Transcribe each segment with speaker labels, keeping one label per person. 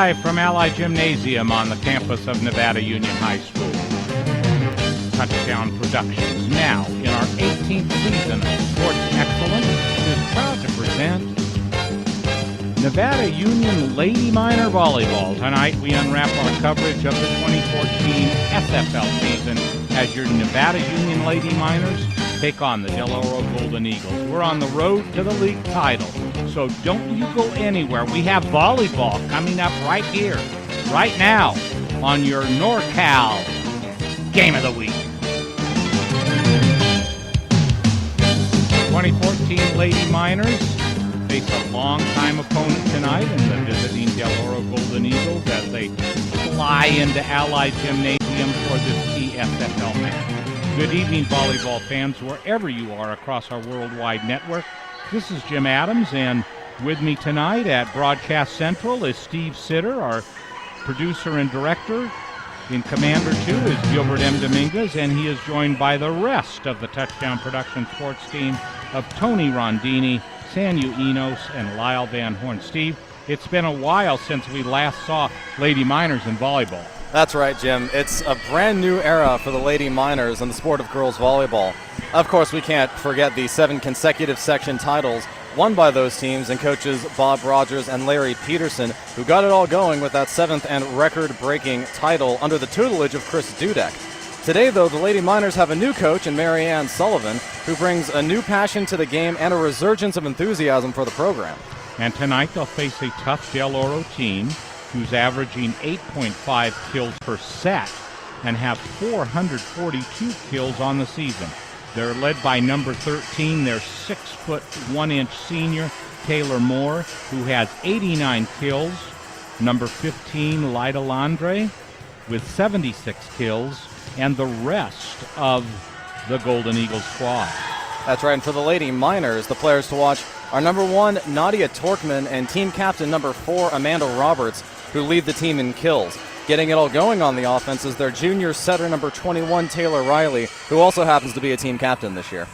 Speaker 1: live from Allied Gymnasium on the campus of Nevada Union High School. Touchdown Productions, now in our 18th season of Sports Excellence, is proud to present Nevada Union Lady Minor Volleyball. Tonight we unwrap our coverage of the 2014 SFL season as your Nevada Union Lady Minors take on the Oro Golden Eagles. We're on the road to the league title, so don't you go anywhere. We have volleyball coming up right here, right now, on your NorCal Game of the Week. 2014 Lady Miners face a long-time opponent tonight in the visiting Oro Golden Eagles as they fly into Allied Gymnasium for this key SFL match. Good evening, volleyball fans, wherever you are across our worldwide network. This is Jim Adams, and with me tonight at Broadcast Central is Steve Sitter, our producer and director. In Commander 2 is Gilbert M. Dominguez, and he is joined by the rest of the Touchdown Production sports team of Tony Rondini, Sanyu Enos, and Lyle Van Horn. Steve, it's been a while since we last saw Lady Miners in volleyball.
Speaker 2: That's right, Jim. It's a brand new era for the Lady Miners in the sport of girls volleyball. Of course, we can't forget the 7 consecutive section titles won by those teams and coaches Bob Rogers and Larry Peterson, who got it all going with that 7th and record-breaking title under the tutelage of Chris Dudek. Today, though, the Lady Miners have a new coach in Mary Ann Sullivan, who brings a new passion to the game and a resurgence of enthusiasm for the program.
Speaker 1: And tonight they'll face a tough Del Oro team who's averaging 8.5 kills per set and have 442 kills on the season. They're led by number 13, their 6'1" senior, Taylor Moore, who has 89 kills. Number 15, Lida Landre, with 76 kills, and the rest of the Golden Eagles squad.
Speaker 2: That's right, and for the Lady Miners, the players to watch are number 1, Nadia Torkman, and team captain number 4, Amanda Roberts, who lead the team in kills. Getting it all going on the offense is their junior setter number 21, Taylor Riley, who also happens to be a team captain this year.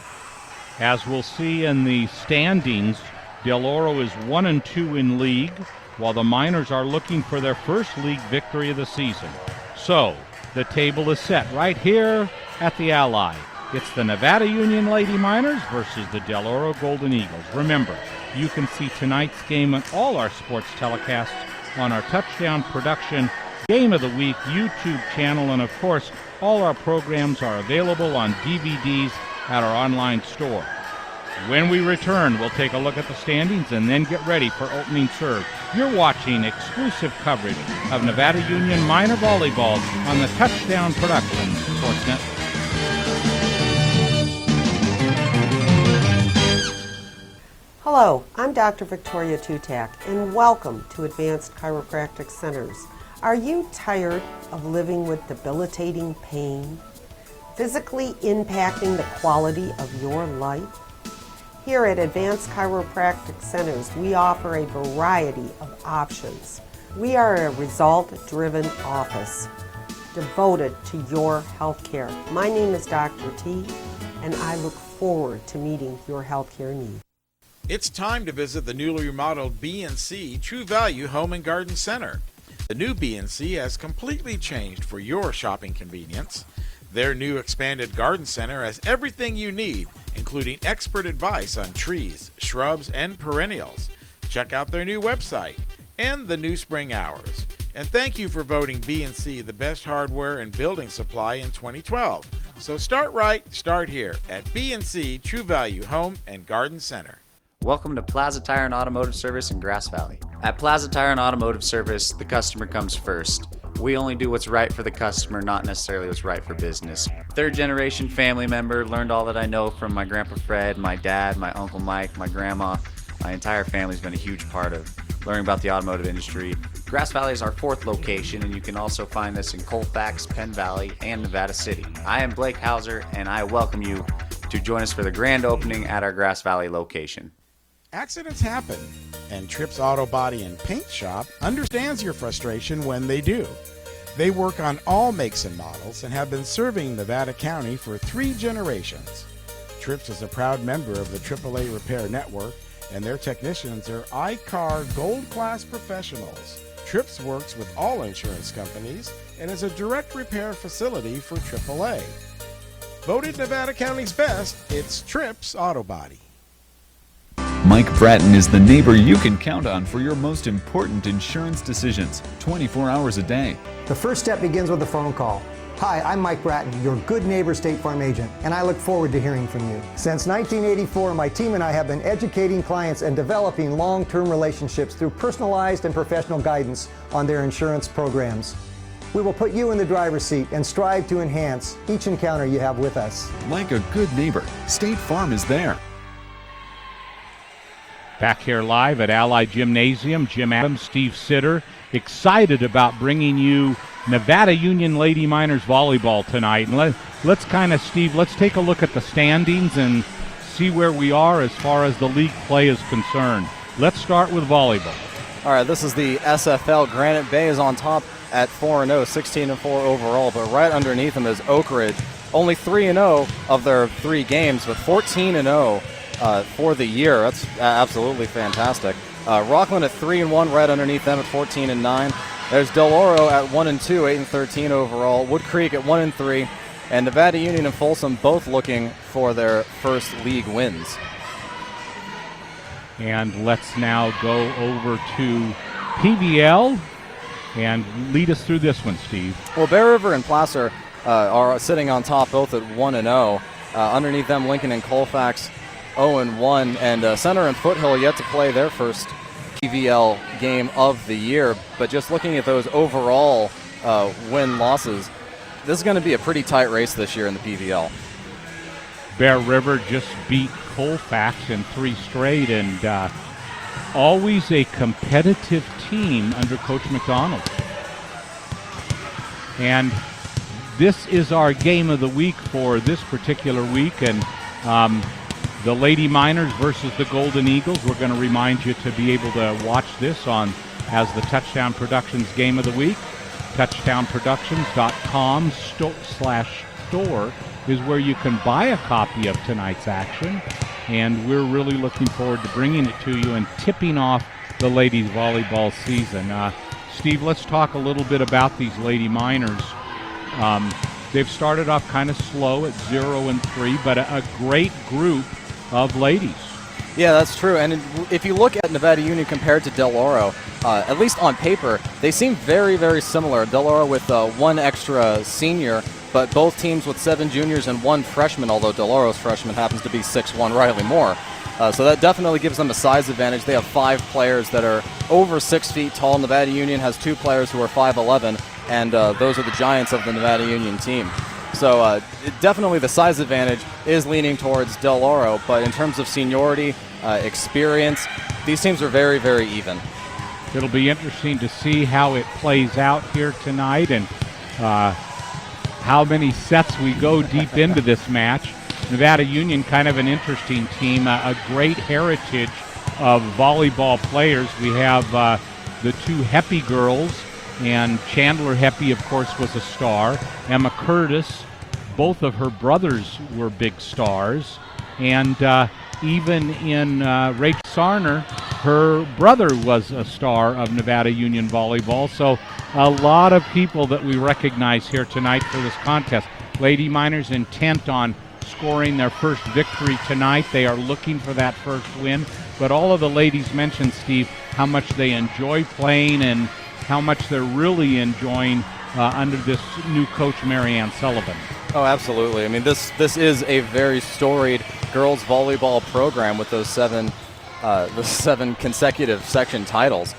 Speaker 1: As we'll see in the standings, Del Oro is 1-2 in league, while the Miners are looking for their first league victory of the season. So, the table is set right here at the Ally. It's the Nevada Union Lady Miners versus the Del Oro Golden Eagles. Remember, you can see tonight's game and all our sports telecasts on our Touchdown Production Game of the Week YouTube channel, and of course, all our programs are available on DVDs at our online store. When we return, we'll take a look at the standings and then get ready for opening serve. You're watching exclusive coverage of Nevada Union Minor Volleyball on the Touchdown Production Sports Network.
Speaker 3: Hello, I'm Dr. Victoria Tutak, and welcome to Advanced Chiropractic Centers. Are you tired of living with debilitating pain, physically impacting the quality of your life? Here at Advanced Chiropractic Centers, we offer a variety of options. We are a result-driven office devoted to your health care. My name is Dr. T, and I look forward to meeting your health care needs.
Speaker 4: It's time to visit the newly remodeled B&C True Value Home and Garden Center. The new B&C has completely changed for your shopping convenience. Their new expanded garden center has everything you need, including expert advice on trees, shrubs, and perennials. Check out their new website and the new spring hours. And thank you for voting B&C the best hardware and building supply in 2012. So start right, start here at B&C True Value Home and Garden Center.
Speaker 5: Welcome to Plaza Tire and Automotive Service in Grass Valley. At Plaza Tire and Automotive Service, the customer comes first. We only do what's right for the customer, not necessarily what's right for business. Third generation family member, learned all that I know from my Grandpa Fred, my dad, my Uncle Mike, my grandma. My entire family's been a huge part of learning about the automotive industry. Grass Valley is our 4th location, and you can also find us in Colfax, Penn Valley, and Nevada City. I am Blake Hauser, and I welcome you to join us for the grand opening at our Grass Valley location.
Speaker 4: Accidents happen, and Tripp's Auto Body and Paint Shop understands your frustration when they do. They work on all makes and models and have been serving Nevada County for 3 generations. Tripp's is a proud member of the AAA Repair Network, and their technicians are I-CAR Gold Class professionals. Trips works with all insurance companies and is a direct repair facility for AAA. Voted Nevada County's best, it's Trips Auto Body.
Speaker 6: Mike Bratton is the neighbor you can count on for your most important insurance decisions, 24 hours a day.
Speaker 7: The first step begins with a phone call. Hi, I'm Mike Bratton, your good neighbor State Farm agent, and I look forward to hearing from you. Since 1984, my team and I have been educating clients and developing long-term relationships through personalized and professional guidance on their insurance programs. We will put you in the driver's seat and strive to enhance each encounter you have with us.
Speaker 6: Like a good neighbor, State Farm is there.
Speaker 1: Back here live at Allied Gymnasium, Jim Adams, Steve Sitter, excited about bringing you Nevada Union Lady Miners volleyball tonight. And let's kind of, Steve, let's take a look at the standings and see where we are as far as the league play is concerned. Let's start with volleyball.
Speaker 2: All right, this is the SFL. Granite Bay is on top at 4-0, 16-4 overall, but right underneath them is Oak Ridge. Only 3-0 of their 3 games, but 14-0 for the year. That's absolutely fantastic. Rockland at 3-1, right underneath them at 14-9. There's Del Oro at 1-2, 8-13 overall. Wood Creek at 1-3, and Nevada Union and Folsom both looking for their first league wins.
Speaker 1: And let's now go over to PVL and lead us through this one, Steve.
Speaker 2: Well, Bear River and Placer are sitting on top, both at 1-0. Underneath them, Lincoln and Colfax 0-1, and Center and Foothill yet to play their first PVL game of the year. But just looking at those overall win-losses, this is going to be a pretty tight race this year in the PVL.
Speaker 1: Bear River just beat Colfax in 3 straight, and always a competitive team under Coach McDonald. And this is our game of the week for this particular week, and the Lady Miners versus the Golden Eagles. We're going to remind you to be able to watch this on as the Touchdown Productions Game of the Week. touchdownproductions.com/store is where you can buy a copy of tonight's action, and we're really looking forward to bringing it to you and tipping off the ladies volleyball season. Steve, let's talk a little bit about these Lady Miners. They've started off kind of slow at 0-3, but a great group of ladies.
Speaker 2: Yeah, that's true. And if you look at Nevada Union compared to Del Oro, at least on paper, they seem very, very similar. Del Oro with 1 extra senior, but both teams with 7 juniors and 1 freshman, although Del Oro's freshman happens to be 6'1", Riley Moore. So that definitely gives them a size advantage. They have 5 players that are over 6 feet tall. Nevada Union has 2 players who are 5'11", and those are the giants of the Nevada Union team. So definitely the size advantage is leaning towards Del Oro, but in terms of seniority, experience, these teams are very, very even.
Speaker 1: It'll be interesting to see how it plays out here tonight and how many sets we go deep into this match. Nevada Union, kind of an interesting team, a great heritage of volleyball players. We have the 2 Heppy girls, and Chandler Heppy, of course, was a star. Emma Curtis, both of her brothers were big stars. And even in Rachel Sarner, her brother was a star of Nevada Union volleyball. So a lot of people that we recognize here tonight for this contest. Lady Miners intent on scoring their first victory tonight. They are looking for that first win. But all of the ladies mentioned, Steve, how much they enjoy playing and how much they're really enjoying under this new coach, Marianne Sullivan.
Speaker 2: Oh, absolutely. I mean, this is a very storied girls volleyball program with those 7 consecutive section titles.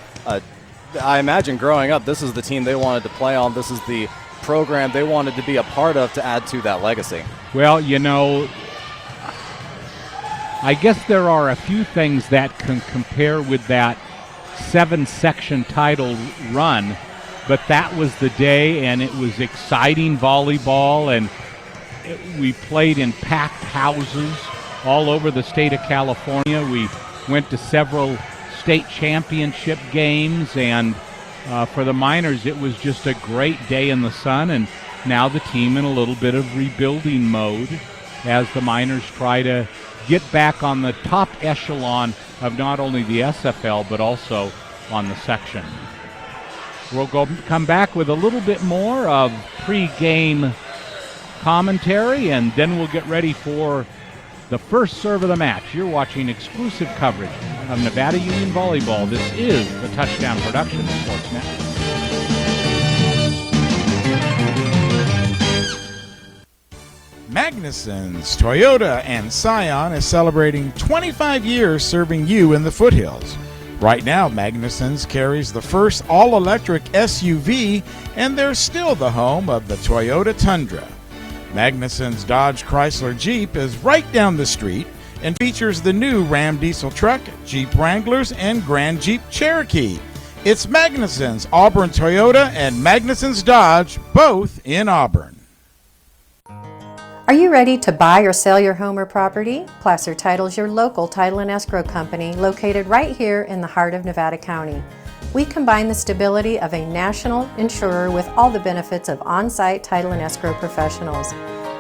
Speaker 2: I imagine growing up, this is the team they wanted to play on. This is the program they wanted to be a part of to add to that legacy.
Speaker 1: Well, you know, I guess there are a few things that can compare with that 7-section title run, but that was the day, and it was exciting volleyball, and we played in packed houses all over the state of California. We went to several state championship games, and for the Miners, it was just a great day in the sun, and now the team in a little bit of rebuilding mode as the Miners try to get back on the top echelon of not only the SFL, but also on the section. We'll come back with a little bit more of pre-game commentary, and then we'll get ready for the first serve of the match. You're watching exclusive coverage of Nevada Union Volleyball. This is the Touchdown Production Sports Network.
Speaker 4: Magnuson's Toyota and Scion is celebrating 25 years serving you in the foothills. Right now, Magnuson's carries the first all-electric SUV, and they're still the home of the Toyota Tundra. Magnuson's Dodge Chrysler Jeep is right down the street and features the new Ram diesel truck, Jeep Wranglers, and Grand Jeep Cherokee. It's Magnuson's Auburn Toyota and Magnuson's Dodge, both in Auburn.
Speaker 8: Are you ready to buy or sell your home or property? Placer Title is your local title and escrow company located right here in the heart of Nevada County. We combine the stability of a national insurer with all the benefits of on-site title and escrow professionals.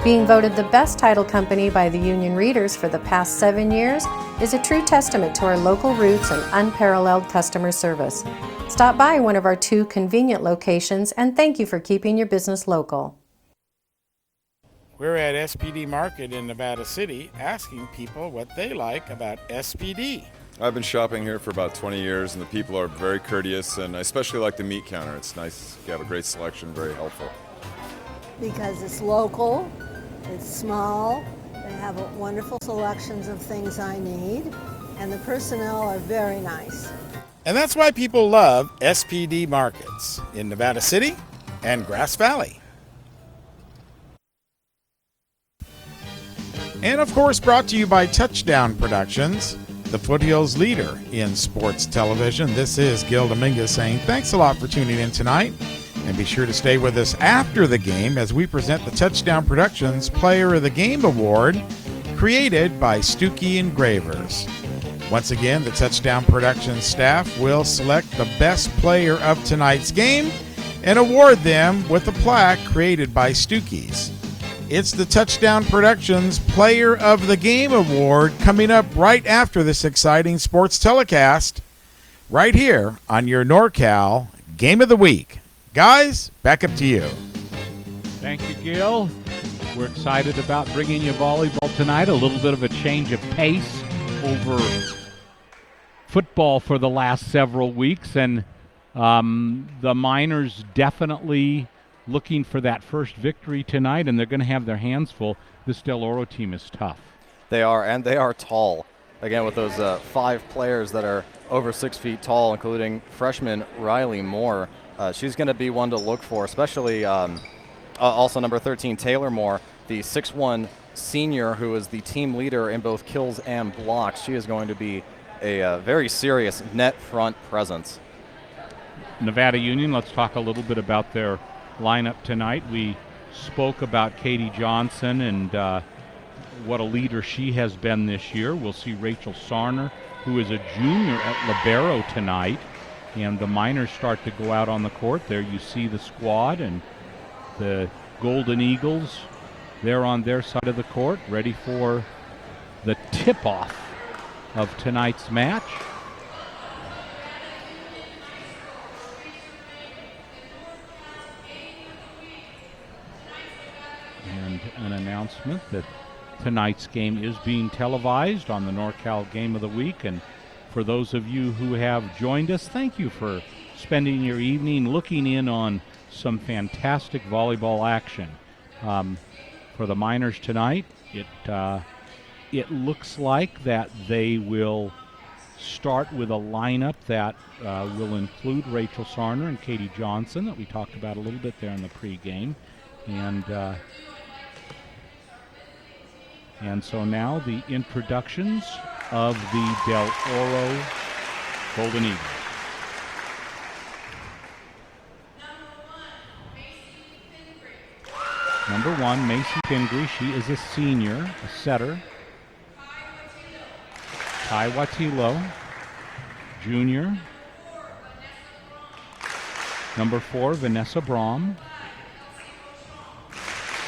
Speaker 8: Being voted the best title company by the union readers for the past 7 years is a true testament to our local roots and unparalleled customer service. Stop by one of our 2 convenient locations, and thank you for keeping your business local.
Speaker 4: We're at SPD Market in Nevada City asking people what they like about SPD.
Speaker 9: I've been shopping here for about 20 years, and the people are very courteous, and I especially like the meat counter. It's nice. You have a great selection, very helpful.
Speaker 10: Because it's local, it's small, they have wonderful selections of things I need, and the personnel are very nice.
Speaker 4: And that's why people love SPD Markets in Nevada City and Grass Valley. And of course, brought to you by Touchdown Productions, the Foothills leader in sports television. This is Gil Dominguez saying thanks a lot for tuning in tonight. And be sure to stay with us after the game as we present the Touchdown Productions Player of the Game Award, created by Stuckey Engravers. Once again, the Touchdown Productions staff will select the best player of tonight's game and award them with a plaque created by Stuckey's. It's the Touchdown Productions Player of the Game Award coming up right after this exciting sports telecast, right here on your NorCal Game of the Week. Guys, back up to you.
Speaker 1: Thank you, Gil. We're excited about bringing you volleyball tonight. A little bit of a change of pace over football for the last several weeks, and the Miners definitely looking for that first victory tonight, and they're going to have their hands full. This Del Oro team is tough.
Speaker 2: They are, and they are tall. Again, with those 5 players that are over 6 feet tall, including freshman Riley Moore. She's going to be one to look for, especially also number 13, Taylor Moore, the 6'1 senior who is the team leader in both kills and blocks. She is going to be a very serious net front presence.
Speaker 1: Nevada Union, let's talk a little bit about their lineup tonight. We spoke about Katie Johnson and what a leader she has been this year. We'll see Rachel Sarner, who is a junior at libero tonight, and the Miners start to go out on the court. There you see the squad and the Golden Eagles. They're on their side of the court, ready for the tip-off of tonight's match. And an announcement that tonight's game is being televised on the NorCal Game of the Week. And for those of you who have joined us, thank you for spending your evening looking in on some fantastic volleyball action. For the Miners tonight, it looks like that they will start with a lineup that will include Rachel Sarner and Katie Johnson that we talked about a little bit there in the pregame. And so now the introductions of the Del Oro Golden Eagles. Number 1, Macy Pingree. She is a senior, a setter. Ty Watilo, junior. Number 4, Vanessa Braum.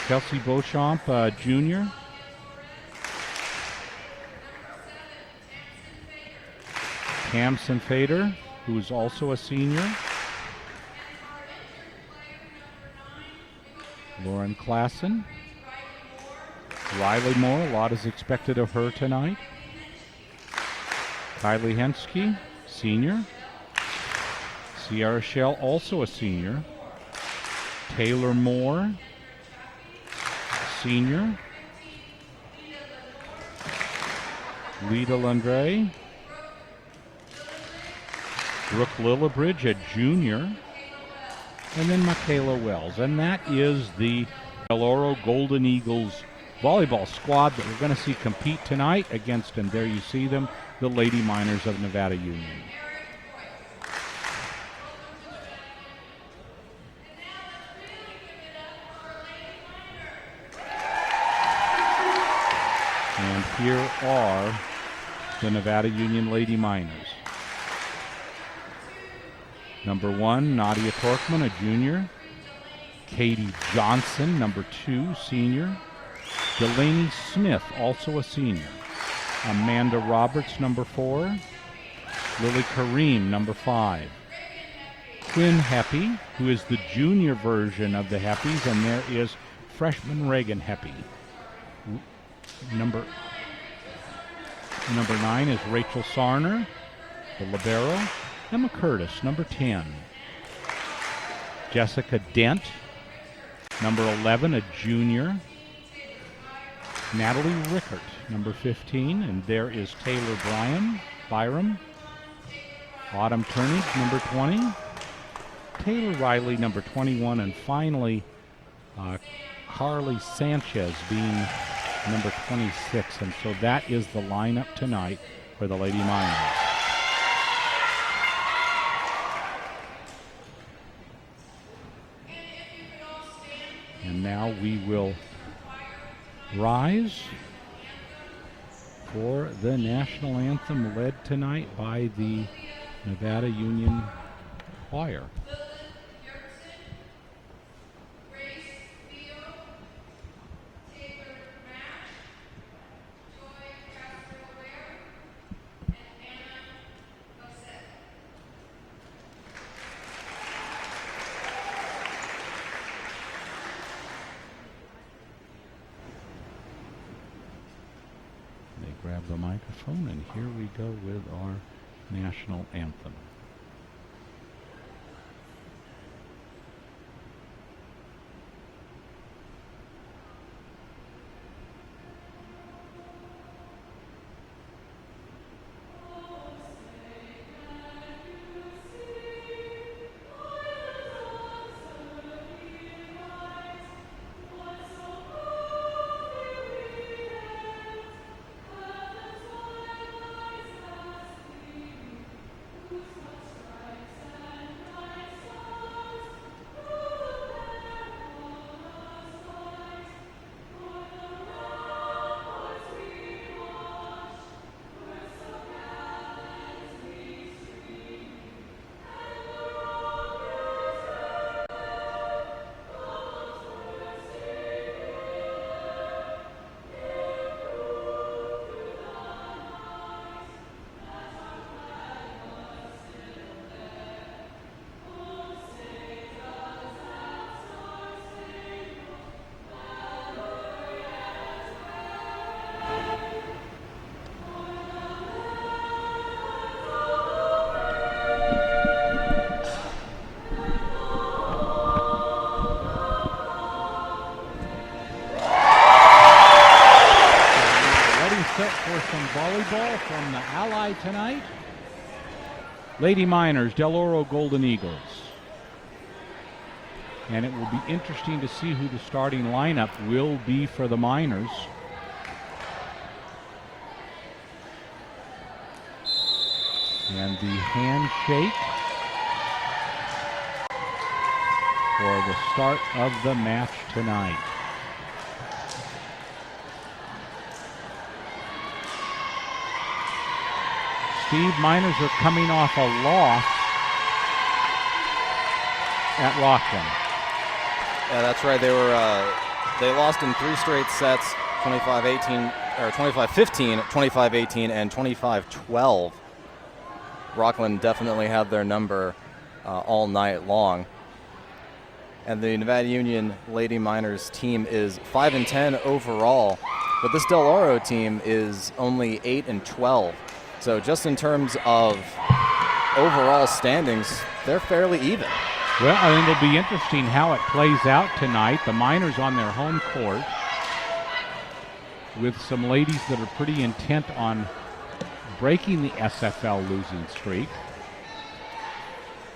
Speaker 1: Kelsey Beauchamp, junior. Tamsin Fader, who is also a senior. Lauren Klassen. Riley Moore, a lot is expected of her tonight. Kylie Henske, senior. Sierra Shell, also a senior. Taylor Moore, senior. Lita Landre. Brooke Lillibridge, a junior. And then Michaela Wells. And that is the Oro Golden Eagles volleyball squad that we're going to see compete tonight against, and there you see them, the Lady Miners of Nevada Union. And here are the Nevada Union Lady Miners. Number 1, Nadia Torkman, a junior. Katie Johnson, number 2, senior. Delaney Smith, also a senior. Amanda Roberts, number 4. Lily Kareem, number 5. Quinn Heppy, who is the junior version of the Heppies, and there is freshman Reagan Heppy. Number 9 is Rachel Sarner, the libero. Emma Curtis, number 10. Jessica Dent, number 11, a junior. Natalie Rickert, number 15, and there is Taylor Byram. Autumn Turnage, number 20. Taylor Riley, number 21, and finally Carly Sanchez being number 26. And so that is the lineup tonight for the Lady Miners. And now we will rise for the national anthem led tonight by the Nevada Union Choir. Grab the microphone, and here we go with our national anthem. Volleyball from the Ally tonight. Lady Miners, Del Oro Golden Eagles. And it will be interesting to see who the starting lineup will be for the Miners. And the handshake for the start of the match tonight. Steve, Miners are coming off a loss at Rockland.
Speaker 2: Yeah, that's right. They lost in 3 straight sets, 25-18 or 25-15, 25-18, and 25-12. Rockland definitely had their number all night long. And the Nevada Union Lady Miners team is 5-10 overall, but this Del Oro team is only 8-12. So just in terms of overall standings, they're fairly even.
Speaker 1: Well, I think it'll be interesting how it plays out tonight. The Miners on their home court with some ladies that are pretty intent on breaking the SFL losing streak.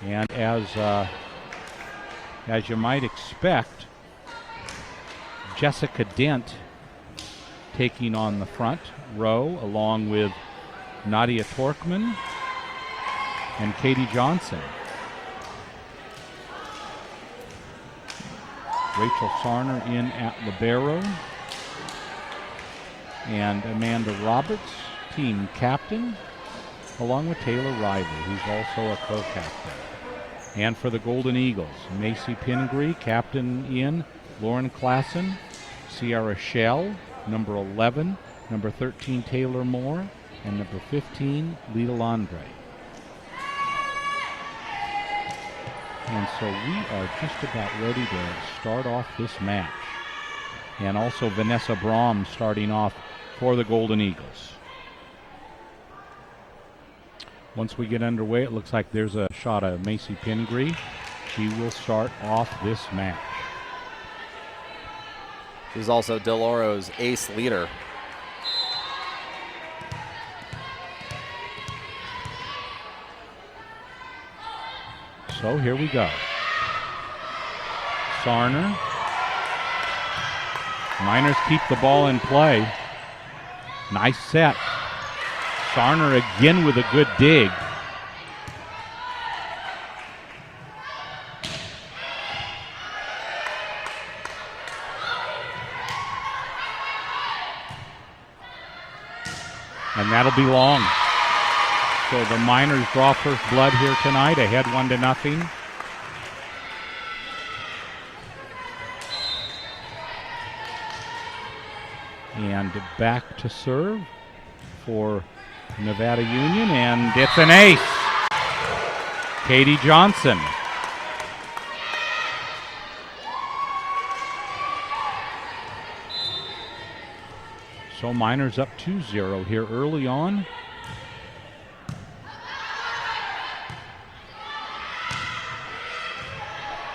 Speaker 1: And as you might expect, Jessica Dent taking on the front row along with Nadia Torkman and Katie Johnson. Rachel Sarner in at libero. And Amanda Roberts, team captain, along with Taylor Riley, who's also a co-captain. And for the Golden Eagles, Macy Pingree, captain in, Lauren Klassen, Sierra Shell, number 11, number 13, Taylor Moore, and number 15, Lita Landre. And so we are just about ready to start off this match. And also Vanessa Brahm starting off for the Golden Eagles. Once we get underway, it looks like there's a shot of Macy Pingree. She will start off this match.
Speaker 2: She's also Del Oro's ace leader.
Speaker 1: So here we go. Sarner. Miners keep the ball in play. Nice set. Sarner again with a good dig. And that'll be long. So the Miners draw first blood here tonight, ahead 1-0. And back to serve for Nevada Union, and it's an ace. Katie Johnson. So Miners up 2-0 here early on.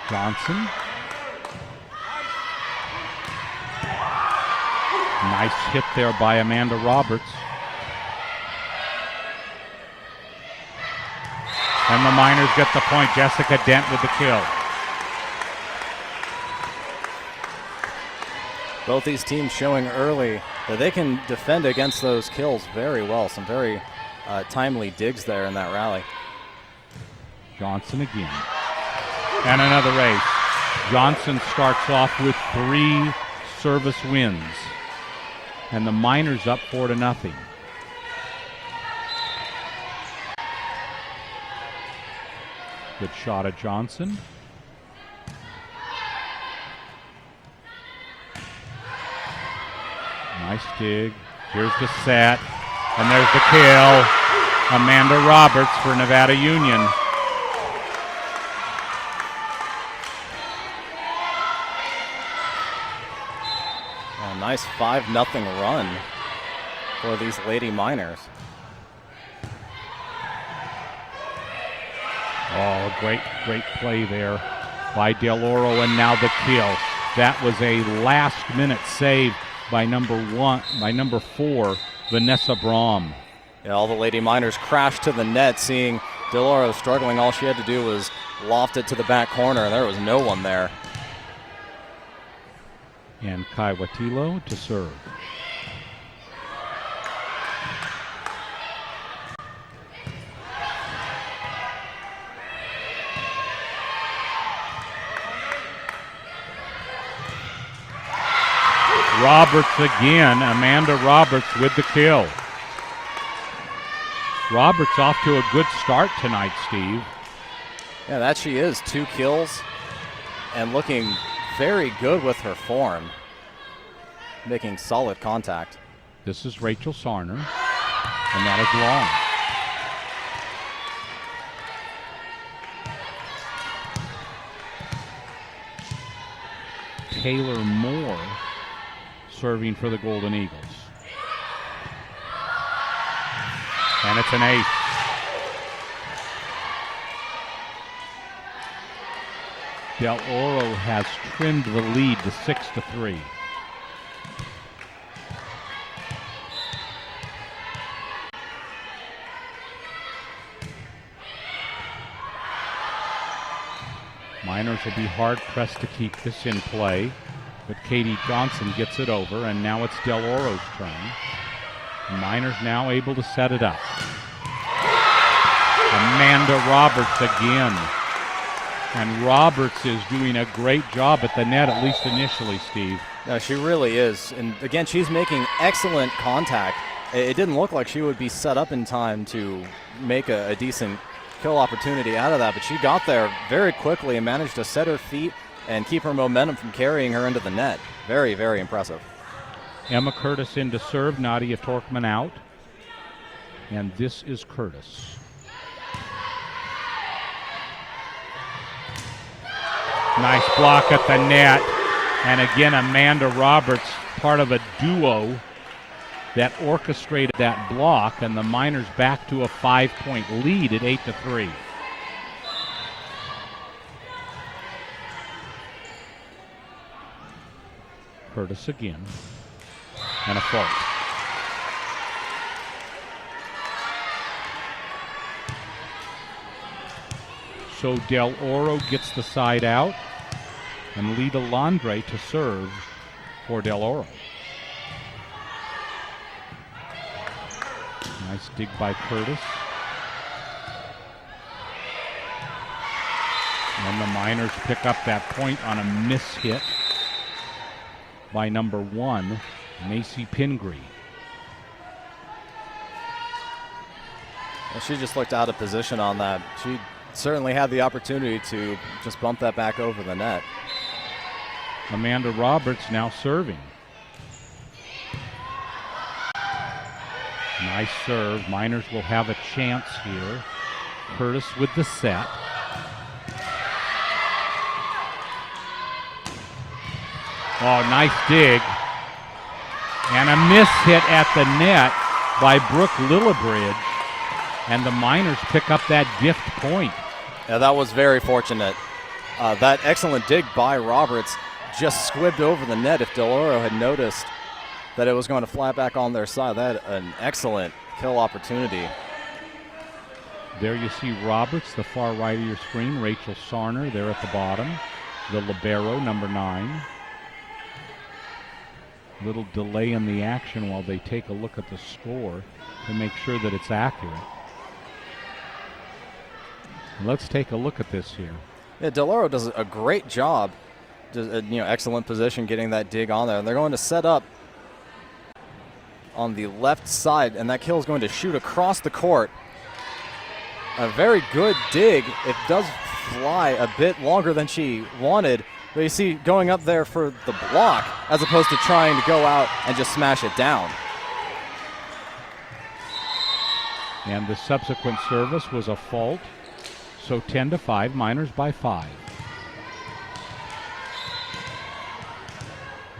Speaker 1: Johnson. Nice hit there by Amanda Roberts. And the Miners get the point. Jessica Dent with the kill.
Speaker 2: Both these teams showing early that they can defend against those kills very well. Some very timely digs there in that rally.
Speaker 1: Johnson again. And another ace. Johnson starts off with 3 service wins. And the Miners up 4-0. Good shot at Johnson. Nice dig. Here's the set. And there's the kill. Amanda Roberts for Nevada Union.
Speaker 2: A nice 5-0 run for these Lady Miners.
Speaker 1: Oh, great play there by Del Oro, and now the kill. That was a last-minute save by number 4, Vanessa Brahm.
Speaker 2: Yeah, all the Lady Miners crashed to the net, seeing Del Oro struggling. All she had to do was loft it to the back corner, and there was no one there.
Speaker 1: And Kai Watilo to serve. Roberts again, Amanda Roberts with the kill. Roberts off to a good start tonight, Steve.
Speaker 2: Yeah, that she is. 2 kills and looking very good with her form. Making solid contact.
Speaker 1: This is Rachel Sarner, and that is long. Taylor Moore serving for the Golden Eagles. And it's an ace. Del Oro has trimmed the lead to 6-3. Miners will be hard-pressed to keep this in play, but Katie Johnson gets it over, and now it's Del Oro's turn. The Miners now able to set it up. Amanda Roberts again. And Roberts is doing a great job at the net, at least initially, Steve.
Speaker 2: No, she really is. And again, she's making excellent contact. It didn't look like she would be set up in time to make a decent kill opportunity out of that, but she got there very quickly and managed to set her feet and keep her momentum from carrying her into the net. Very, very impressive.
Speaker 1: Emma Curtis in to serve, Nadia Torkman out. And this is Curtis. Nice block at the net. And again, Amanda Roberts, part of a duo that orchestrated that block, and the Miners back to a 5-point lead at 8-3. Curtis again. And a fault. So Del Oro gets the side out, and Lita Landre to serve for Del Oro. Nice dig by Curtis. And the Miners pick up that point on a miss hit by number 1, Macy Pingree.
Speaker 2: Well, she just looked out of position on that. She certainly had the opportunity to just bump that back over the net.
Speaker 1: Amanda Roberts now serving. Nice serve. Miners will have a chance here. Curtis with the set. Oh, nice dig. And a miss hit at the net by Brooke Lillibridge. And the Miners pick up that gift point.
Speaker 2: Yeah, that was very fortunate. That excellent dig by Roberts just squibbed over the net. If Del Oro had noticed that it was going to fly back on their side, that an excellent kill opportunity.
Speaker 1: There you see Roberts, the far right of your screen. Rachel Sarner there at the bottom. The libero, number 9. Little delay in the action while they take a look at the score to make sure that it's accurate. Let's take a look at this here.
Speaker 2: Yeah, Del Oro does a great job. Excellent position getting that dig on there. And they're going to set up on the left side, and that kill is going to shoot across the court. A very good dig. It does fly a bit longer than she wanted, but you see going up there for the block as opposed to trying to go out and just smash it down.
Speaker 1: And the subsequent service was a fault. So 10-5, Miners by 5.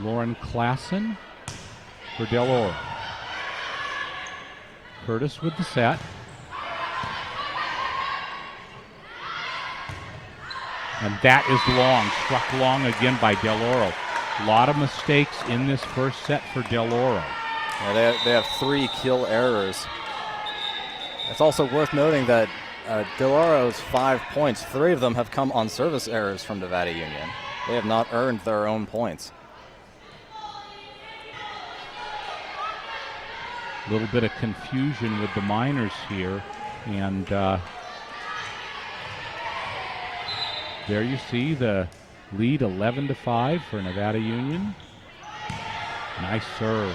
Speaker 1: Lauren Klassen for Del Oro. Curtis with the set. And that is long, struck long again by Del Oro. A lot of mistakes in this first set for Del Oro.
Speaker 2: Yeah, they have 3 kill errors. It's also worth noting that Del Oro's 5 points, 3 of them have come on service errors from Nevada Union. They have not earned their own points.
Speaker 1: A little bit of confusion with the Miners here, and there you see the lead 11-5 for Nevada Union. Nice serve.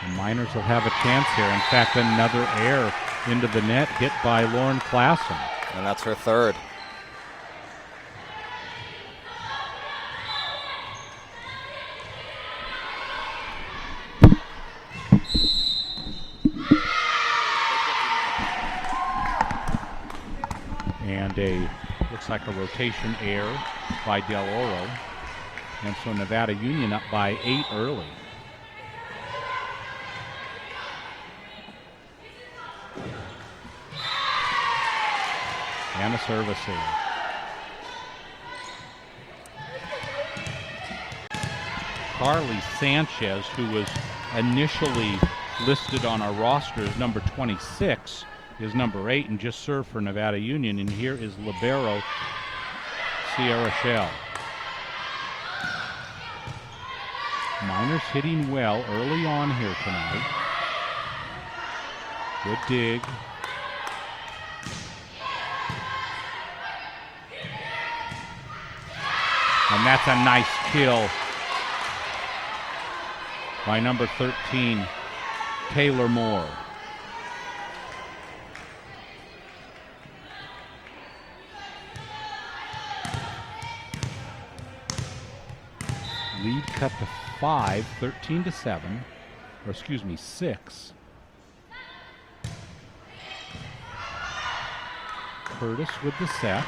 Speaker 1: The Miners will have a chance here. In fact, another error into the net hit by Lauren Klassen.
Speaker 2: And that's her 3rd.
Speaker 1: And looks like a rotation error by Del Oro. And so Nevada Union up by 8 early. And a service here. Carly Sanchez, who was initially listed on our roster as number 26, is number 8 and just served for Nevada Union. And here is libero Sierra Shell. Miners hitting well early on here tonight. Good dig. And that's a nice kill by number 13, Taylor Moore. Lead cut to 5, 13-7, or excuse me, 6. Curtis with the set.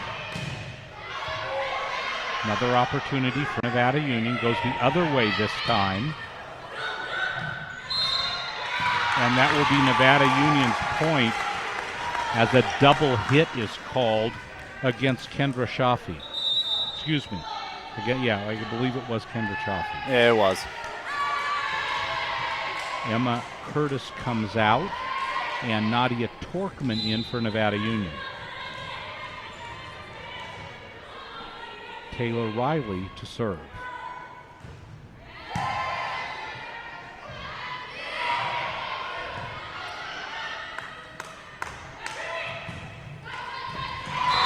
Speaker 1: Another opportunity for Nevada Union. Goes the other way this time. And that will be Nevada Union's point as a double hit is called against Kendra Shafi. Excuse me. Again, yeah, I believe it was Kendra Shafi.
Speaker 2: Yeah, it was.
Speaker 1: Emma Curtis comes out and Nadia Torkman in for Nevada Union. Taylor Riley to serve.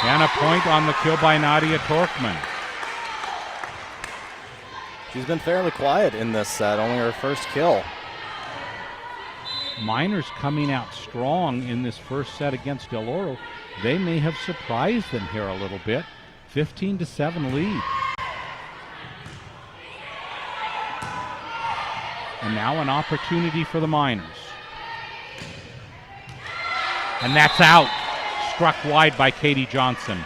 Speaker 1: And a point on the kill by Nadia Torkman.
Speaker 2: She's been fairly quiet in this set, only her first kill.
Speaker 1: Miners coming out strong in this first set against Del Oro. They may have surprised them here a little bit. 15-7 lead. And now an opportunity for the Miners. And that's out. Struck wide by Katie Johnson.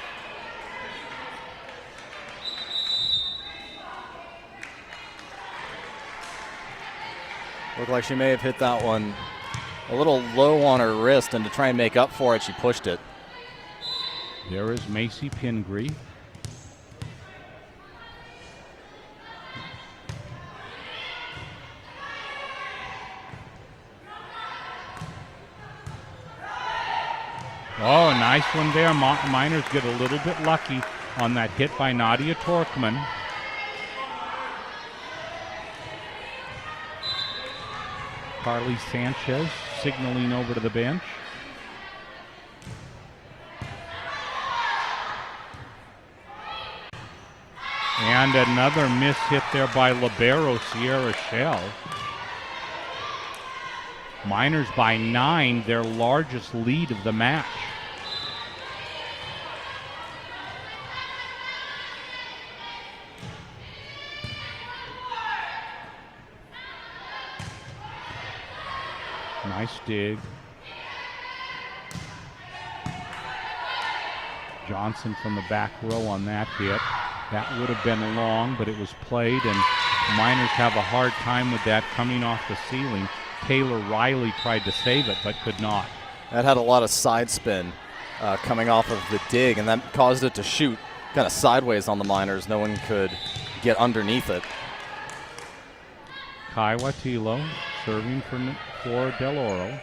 Speaker 2: Looked like she may have hit that one a little low on her wrist, and to try and make up for it, she pushed it.
Speaker 1: There is Macy Pingree. Oh, nice one there. Miners get a little bit lucky on that hit by Nadia Torkman. Carly Sanchez signaling over to the bench. And another miss hit there by libero Sierra Shell. Miners by 9, their largest lead of the match. Nice dig. Johnson from the back row on that hit. That would have been long, but it was played, and Miners have a hard time with that coming off the ceiling. Taylor Riley tried to save it, but could not.
Speaker 2: That had a lot of side spin coming off of the dig, and that caused it to shoot kind of sideways on the Miners. No one could get underneath it.
Speaker 1: Kai Watilo serving for Del Oro.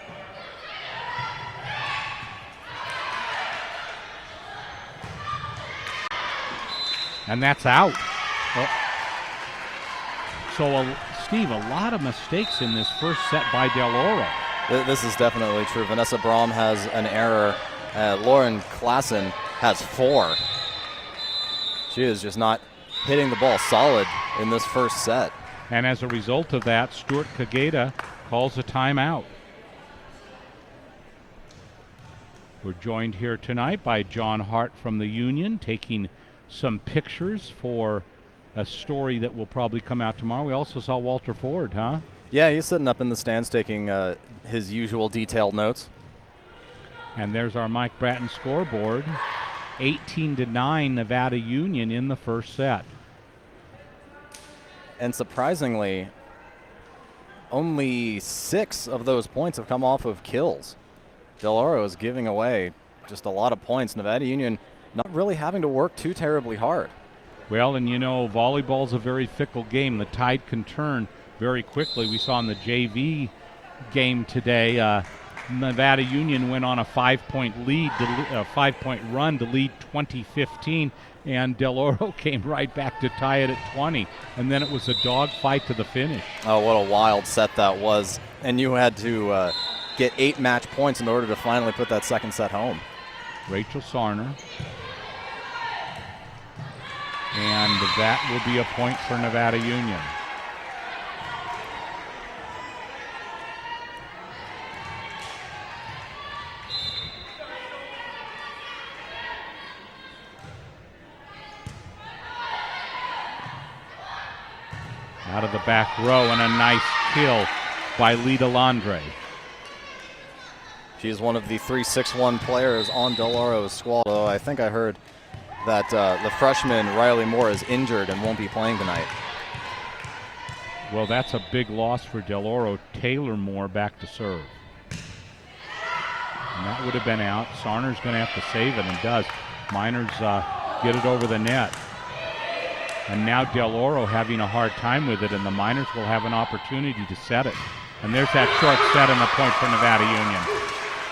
Speaker 1: And that's out. Oh. So, Steve, a lot of mistakes in this first set by Del Oro.
Speaker 2: This is definitely true. Vanessa Brahm has an error. Lauren Klassen has 4. She is just not hitting the ball solid in this first set.
Speaker 1: And as a result of that, Stuart Kageda calls a timeout. We're joined here tonight by John Hart from the Union, taking some pictures for a story that will probably come out tomorrow. We also saw Walter Ford, huh?
Speaker 2: Yeah, he's sitting up in the stands taking his usual detailed notes.
Speaker 1: And there's our Mike Bratton scoreboard. 18-9 Nevada Union in the first set.
Speaker 2: And surprisingly, only 6 of those points have come off of kills. Del Oro is giving away just a lot of points. Nevada Union not really having to work too terribly hard.
Speaker 1: Well, and you know, volleyball's a very fickle game. The tide can turn very quickly. We saw in the JV game today, Nevada Union went on a 5-point run to lead 20-15, and Del Oro came right back to tie it at 20, and then it was a dogfight to the finish.
Speaker 2: Oh, what a wild set that was. And you had to get 8 match points in order to finally put that second set home.
Speaker 1: Rachel Sarner. And that will be a point for Nevada Union. Out of the back row, and a nice kill by Lita Landre.
Speaker 2: She is one of the 3-6-1 players on Del Oro's squad. Although I think I heard that the freshman Riley Moore is injured and won't be playing tonight.
Speaker 1: Well, that's a big loss for Del Oro. Taylor Moore back to serve. And that would have been out. Sarner's going to have to save it, and does. Miners get it over the net. And now Del Oro having a hard time with it, and the Miners will have an opportunity to set it. And there's that short set and the point for Nevada Union.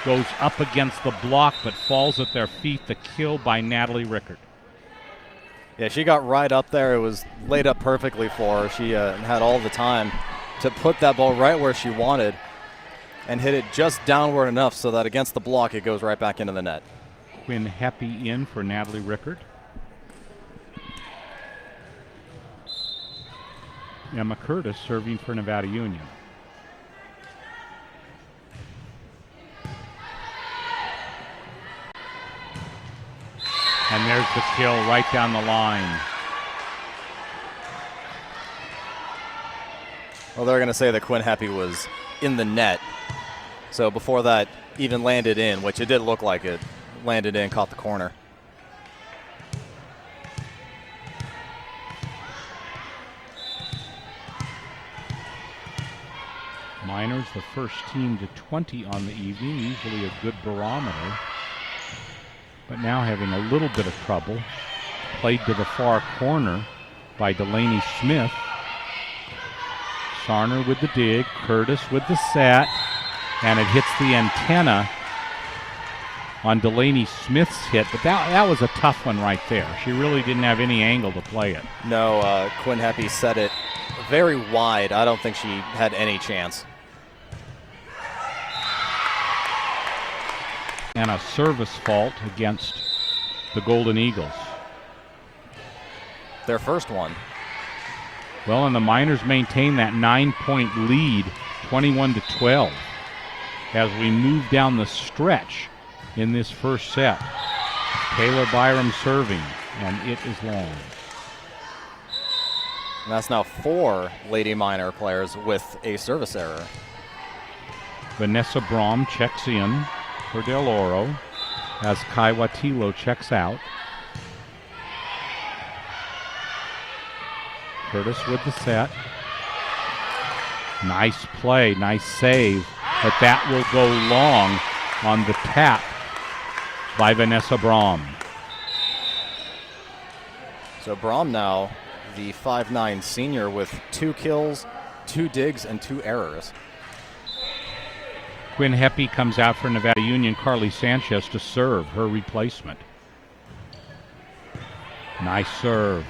Speaker 1: Goes up against the block but falls at their feet. The kill by Natalie Rickard.
Speaker 2: Yeah, she got right up there. It was laid up perfectly for her. She had all the time to put that ball right where she wanted and hit it just downward enough so that against the block it goes right back into the net.
Speaker 1: Quinn Heppy in for Natalie Rickard. Emma Curtis serving for Nevada Union. And there's the kill right down the line.
Speaker 2: Well, they're going to say that Quinn Heppy was in the net. So before that even landed in, which it did look like it, landed in, caught the corner.
Speaker 1: Miners, the first team to 20 on the evening, usually a good barometer. But now having a little bit of trouble. Played to the far corner by Delaney Smith. Sarner with the dig, Curtis with the set, and it hits the antenna on Delaney Smith's hit. But that was a tough one right there. She really didn't have any angle to play it.
Speaker 2: No, Quinn Heppy set it very wide. I don't think she had any chance.
Speaker 1: And a service fault against the Golden Eagles.
Speaker 2: Their first one.
Speaker 1: Well, and the Miners maintain that 9-point lead, 21-12, as we move down the stretch in this first set. Taylor Byram serving, and it is long.
Speaker 2: And that's now 4 Lady Miner players with a service error.
Speaker 1: Vanessa Brom checks in for Del Oro as Kai Watilo checks out. Curtis with the set. Nice play, nice save, but that will go long on the tap by Vanessa Brom.
Speaker 2: So Brom now, the 5'9" senior with 2 kills, 2 digs, and 2 errors.
Speaker 1: Quinn Heppy comes out for Nevada Union. Carly Sanchez to serve, her replacement. Nice serve.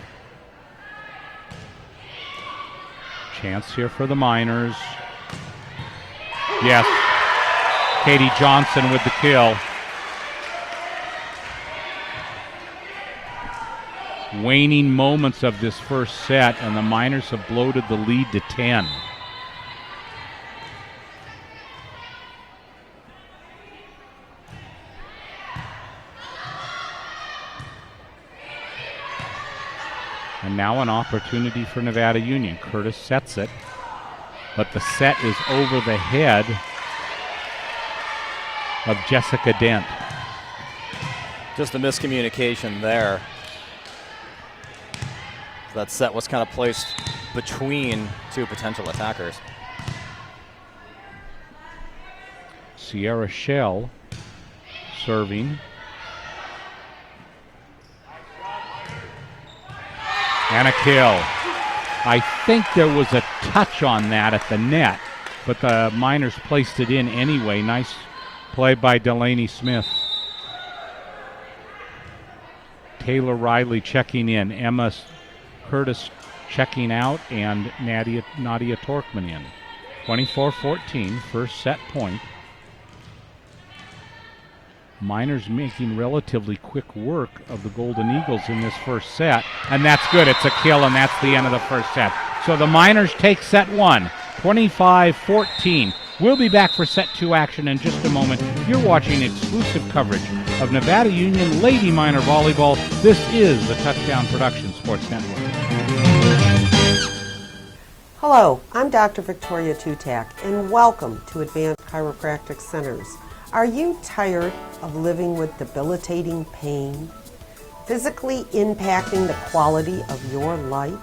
Speaker 1: Chance here for the Miners. Yes. Katie Johnson with the kill. Waning moments of this first set, and the Miners have bloated the lead to 10. And now an opportunity for Nevada Union. Curtis sets it, but the set is over the head of Jessica Dent.
Speaker 2: Just a miscommunication there. That set was kind of placed between two potential attackers.
Speaker 1: Sierra Shell serving. And a kill. I think there was a touch on that at the net, but the Miners placed it in anyway. Nice play by Delaney Smith. Taylor Riley checking in. Emma Curtis checking out, and Nadia Torkman in. 24-14, first set point. Miners making relatively quick work of the Golden Eagles in this first set, and that's good. It's a kill, and that's the end of the first set. So the Miners take set one, 25-14. We'll be back for set two action in just a moment. You're watching exclusive coverage of Nevada Union Lady Miner Volleyball. This is the Touchdown Production Sports Network.
Speaker 3: Hello, I'm Dr. Victoria Tutak, and welcome to Advanced Chiropractic Centers. Are you tired of living with debilitating pain, physically impacting the quality of your life?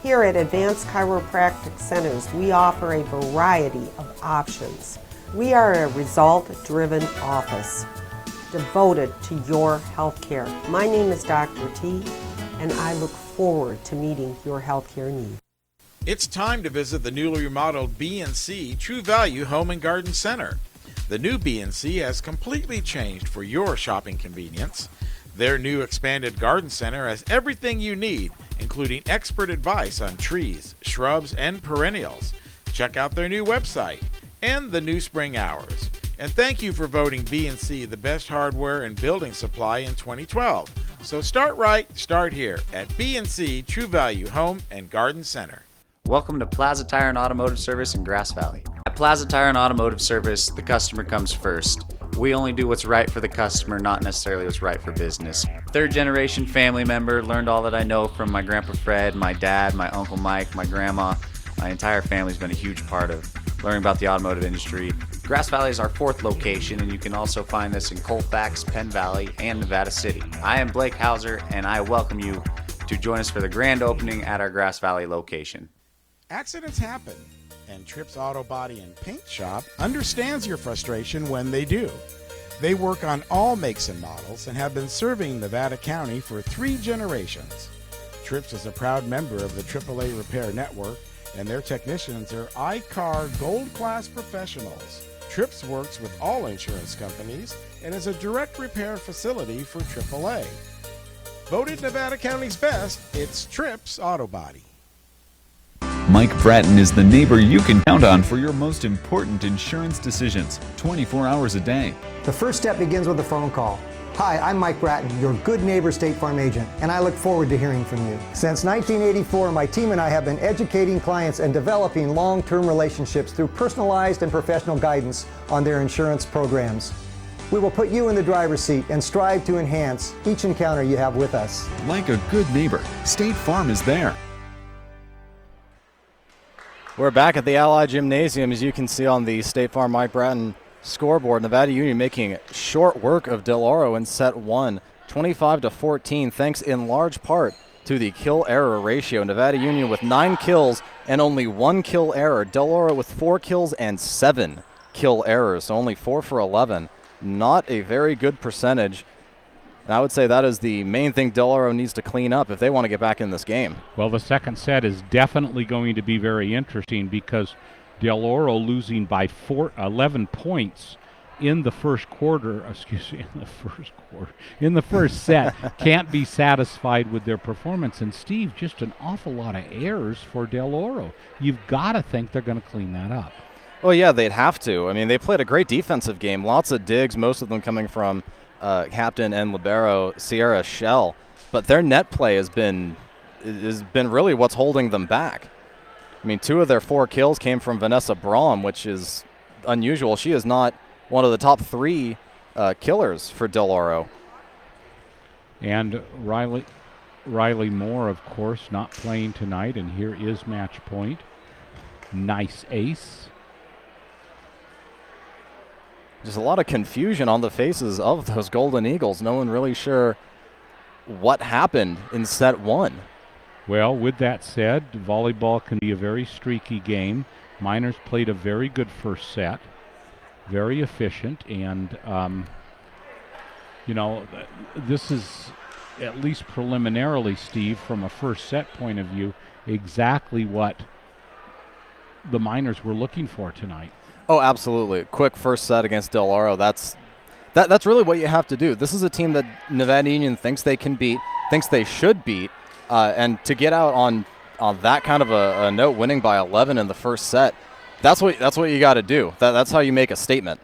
Speaker 3: Here at Advanced Chiropractic Centers, we offer a variety of options. We are a result-driven office devoted to your health care. My name is Dr. T, and I look forward to meeting your health care needs.
Speaker 4: It's time to visit the newly remodeled B&C True Value Home and Garden Center. The new B&C has completely changed for your shopping convenience. Their new expanded garden center has everything you need, including expert advice on trees, shrubs, and perennials. Check out their new website and the new spring hours. And thank you for voting B&C the best hardware and building supply in 2012. So start right, start here at B&C True Value Home and Garden Center.
Speaker 5: Welcome to Plaza Tire and Automotive Service in Grass Valley. At Plaza Tire and Automotive Service, the customer comes first. We only do what's right for the customer, not necessarily what's right for business. Third generation family member, learned all that I know from my Grandpa Fred, my dad, my Uncle Mike, my grandma. My entire family's been a huge part of learning about the automotive industry. Grass Valley is our fourth location, and you can also find this in Colfax, Penn Valley, and Nevada City. I am Blake Hauser, and I welcome you to join us for the grand opening at our Grass Valley location.
Speaker 4: Accidents happen, and Trips Auto Body and Paint Shop understands your frustration when they do. They work on all makes and models and have been serving Nevada County for 3 generations. Trips is a proud member of the AAA Repair Network, and their technicians are I-CAR Gold Class professionals. Trips works with all insurance companies and is a direct repair facility for AAA. Voted Nevada County's best, it's Trips Auto Body.
Speaker 6: Mike Bratton is the neighbor you can count on for your most important insurance decisions, 24 hours a day.
Speaker 7: The first step begins with a phone call. Hi, I'm Mike Bratton, your good neighbor State Farm agent, and I look forward to hearing from you. Since 1984, my team and I have been educating clients and developing long-term relationships through personalized and professional guidance on their insurance programs. We will put you in the driver's seat and strive to enhance each encounter you have with us.
Speaker 6: Like a good neighbor, State Farm is there.
Speaker 2: We're back at the Allied Gymnasium, as you can see on the State Farm Mike Bratton scoreboard. Nevada Union making short work of Del Oro in set one, 25-14, thanks in large part to the kill-error ratio. Nevada Union with 9 kills and only 1 kill error. Del Oro with 4 kills and 7 kill errors, so only 4 for 11. Not a very good percentage. And I would say that is the main thing Del Oro needs to clean up if they want to get back in this game.
Speaker 1: Well, the second set is definitely going to be very interesting because Del Oro losing by 11 points in the first quarter, in the first set, can't be satisfied with their performance. And Steve, just an awful lot of errors for Del Oro. You've got to think they're going to clean that up.
Speaker 2: Well, yeah, they'd have to. I mean, they played a great defensive game. Lots of digs, most of them coming from captain and libero Sierra Shell, but their net play has been really what's holding them back. I mean, 2 of their 4 kills came from Vanessa Braum, which is unusual. She is not one of the top 3 killers for Del Oro.
Speaker 1: And Riley Moore, of course, not playing tonight, and here is match point. Nice ace.
Speaker 2: There's a lot of confusion on the faces of those Golden Eagles. No one really sure what happened in set one.
Speaker 1: Well, with that said, volleyball can be a very streaky game. Miners played a very good first set, very efficient, and, this is, at least preliminarily, Steve, from a first set point of view, exactly what the Miners were looking for tonight.
Speaker 2: Oh, absolutely. Quick first set against Del Oro. That's really what you have to do. This is a team that Nevada Union thinks they can beat, thinks they should beat, and to get out on that kind of a note, winning by 11 in the first set, that's what you got to do. That's how you make a statement.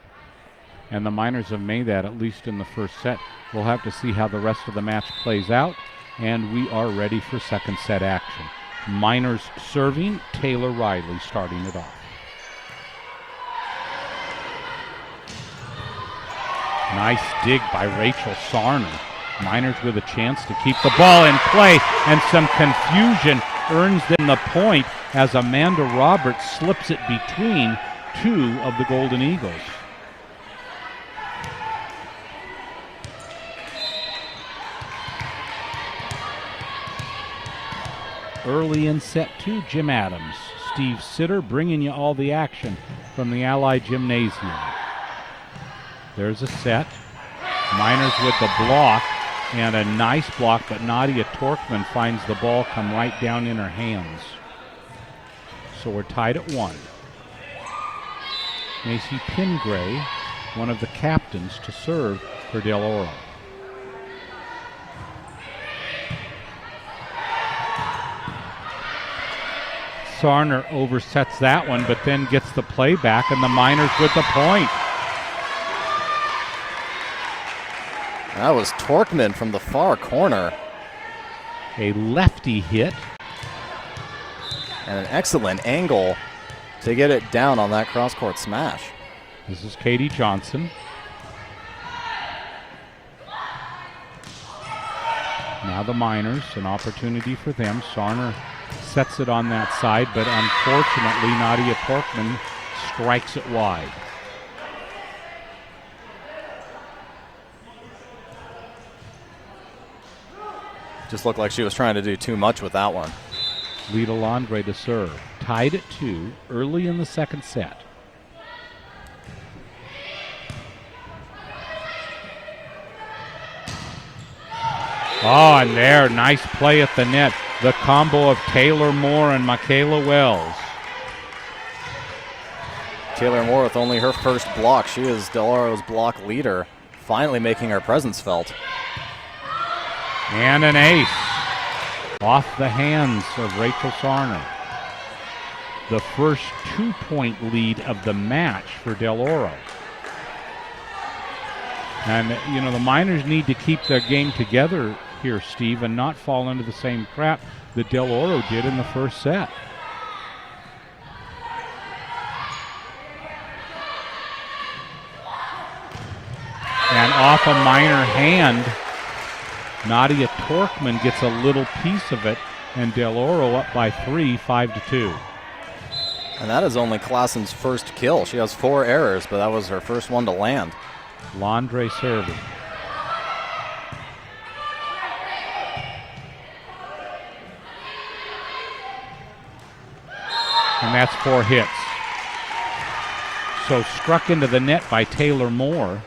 Speaker 1: And the Miners have made that, at least in the first set. We'll have to see how the rest of the match plays out, and we are ready for second set action. Miners serving, Taylor Riley starting it off. Nice dig by Rachel Sarner. Miners with a chance to keep the ball in play, and some confusion earns them the point as Amanda Roberts slips it between two of the Golden Eagles. Early in set two, Jim Adams. Steve Sitter bringing you all the action from the Allied Gymnasium. There's a set. Miners with the block, and a nice block, but Nadia Torkman finds the ball come right down in her hands. So we're tied at 1. Macy Pingray, one of the captains, to serve for Del Oro. Sarner oversets that one, but then gets the play back, and the Miners with the point.
Speaker 2: That was Torkman from the far corner.
Speaker 1: A lefty hit.
Speaker 2: And an excellent angle to get it down on that cross-court smash.
Speaker 1: This is Katie Johnson. Now the Miners, an opportunity for them. Sarner sets it on that side, but unfortunately Nadia Torkman strikes it wide.
Speaker 2: Just looked like she was trying to do too much with that one.
Speaker 1: Lita Landre to serve. Tied at 2 early in the second set. Oh, and there, nice play at the net. The combo of Taylor Moore and Michaela Wells.
Speaker 2: Taylor Moore with only her first block. She is Del Oro's block leader, finally making her presence felt.
Speaker 1: And an ace off the hands of Rachel Sarner. The first 2-point lead of the match for Del Oro. And, the Miners need to keep their game together here, Steve, and not fall into the same trap that Del Oro did in the first set. And off a Miner hand, Nadia Torkman gets a little piece of it, and Del Oro up by 3, 5-2.
Speaker 2: And that is only Klassen's first kill. She has 4 errors, but that was her first one to land.
Speaker 1: Landre serving. And that's 4 hits. So struck into the net by Taylor Moore.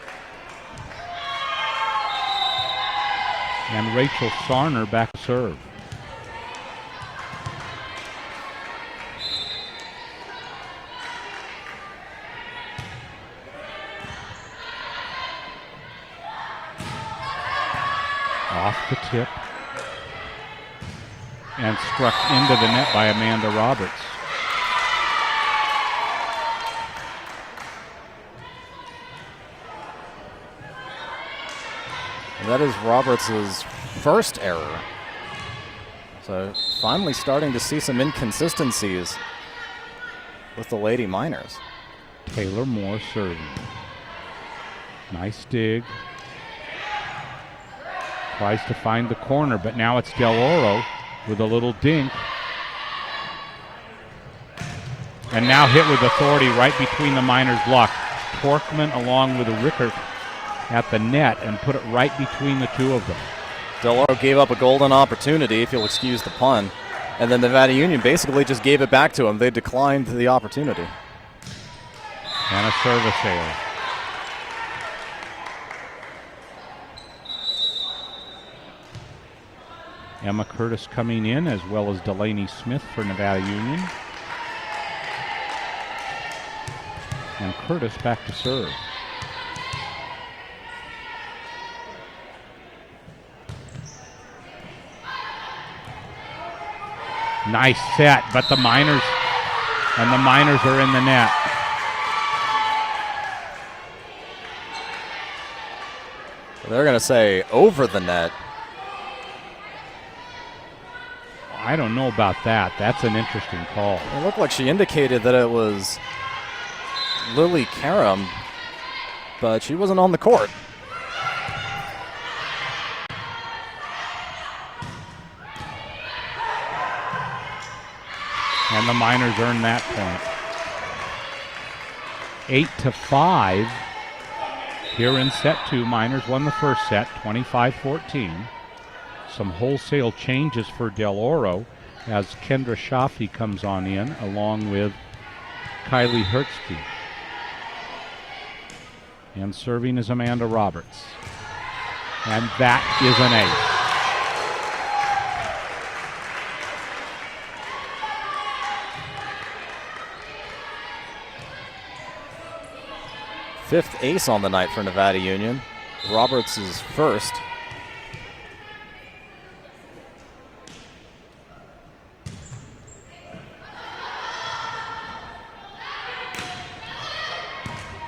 Speaker 1: And Rachel Sarner back to serve. Off the tip. And struck into the net by Amanda Roberts.
Speaker 2: And that is Roberts' first error. So finally starting to see some inconsistencies with the Lady Miners.
Speaker 1: Taylor Moore serving. Nice dig. Tries to find the corner, but now it's Del Oro with a little dink. And now hit with authority right between the Miners' block. Torkman along with Rickert at the net and put it right between the two of them.
Speaker 2: Del Oro gave up a golden opportunity, if you'll excuse the pun. And then Nevada Union basically just gave it back to them. They declined the opportunity.
Speaker 1: And a service error. Emma Curtis coming in, as well as Delaney Smith for Nevada Union. And Curtis back to serve. Nice set, but the Miners are in the net.
Speaker 2: They're going to say over the net.
Speaker 1: I don't know about that. That's an interesting call.
Speaker 2: It looked like she indicated that it was Lily Karam, but she wasn't on the court.
Speaker 1: And the Miners earned that point. 8-5 here in set 2. Miners won the first set, 25-14. Some wholesale changes for Del Oro as Kendra Shafi comes on in along with Kylie Hertzke. And serving is Amanda Roberts. And that is an ace.
Speaker 2: Fifth ace on the night for Nevada Union. Roberts is first.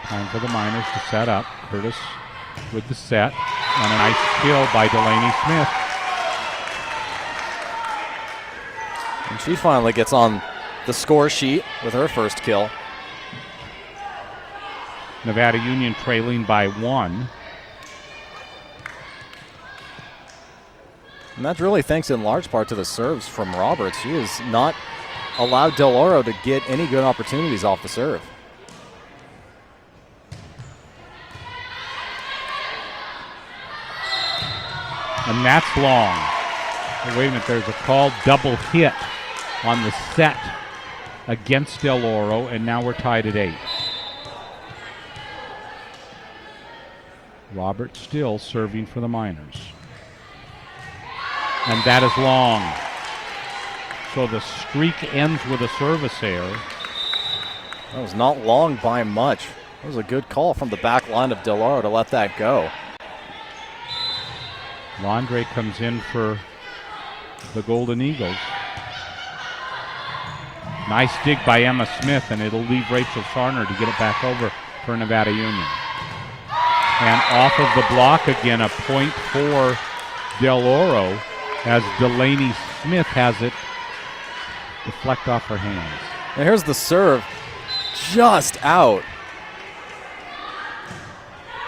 Speaker 1: Time for the Miners to set up. Curtis with the set. And a nice kill by Delaney Smith.
Speaker 2: And she finally gets on the score sheet with her first kill.
Speaker 1: Nevada Union trailing by 1.
Speaker 2: And that's really thanks in large part to the serves from Roberts. She has not allowed Del Oro to get any good opportunities off the serve.
Speaker 1: And that's long. Oh, wait a minute, there's a called double hit on the set against Del Oro, and now we're tied at 8. Robert still serving for the Miners. And that is long. So the streak ends with a service error.
Speaker 2: That was not long by much. That was a good call from the back line of Del Oro to let that go.
Speaker 1: Landre comes in for the Golden Eagles. Nice dig by Emma Smith, and it'll leave Rachel Sarner to get it back over for Nevada Union. And off of the block again, a point for Del Oro as Delaney Smith has it deflect off her hands.
Speaker 2: And here's the serve, just out.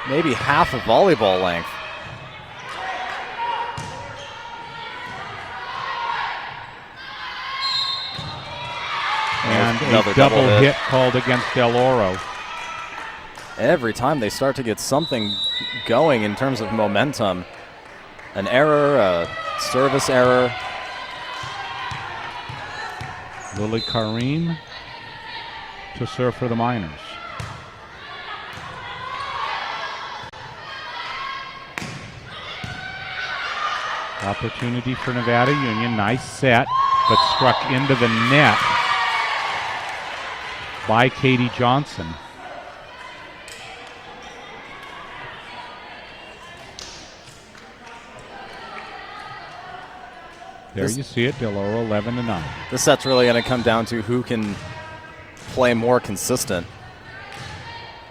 Speaker 2: Maybe half a volleyball length.
Speaker 1: And a double hit called against Del Oro.
Speaker 2: Every time they start to get something going in terms of momentum, an error, a service error.
Speaker 1: Lily Karim to serve for the Miners. Opportunity for Nevada Union. Nice set, but struck into the net by Katie Johnson. There you see it, Del Oro 11-9.
Speaker 2: This set's really going to come down to who can play more consistent.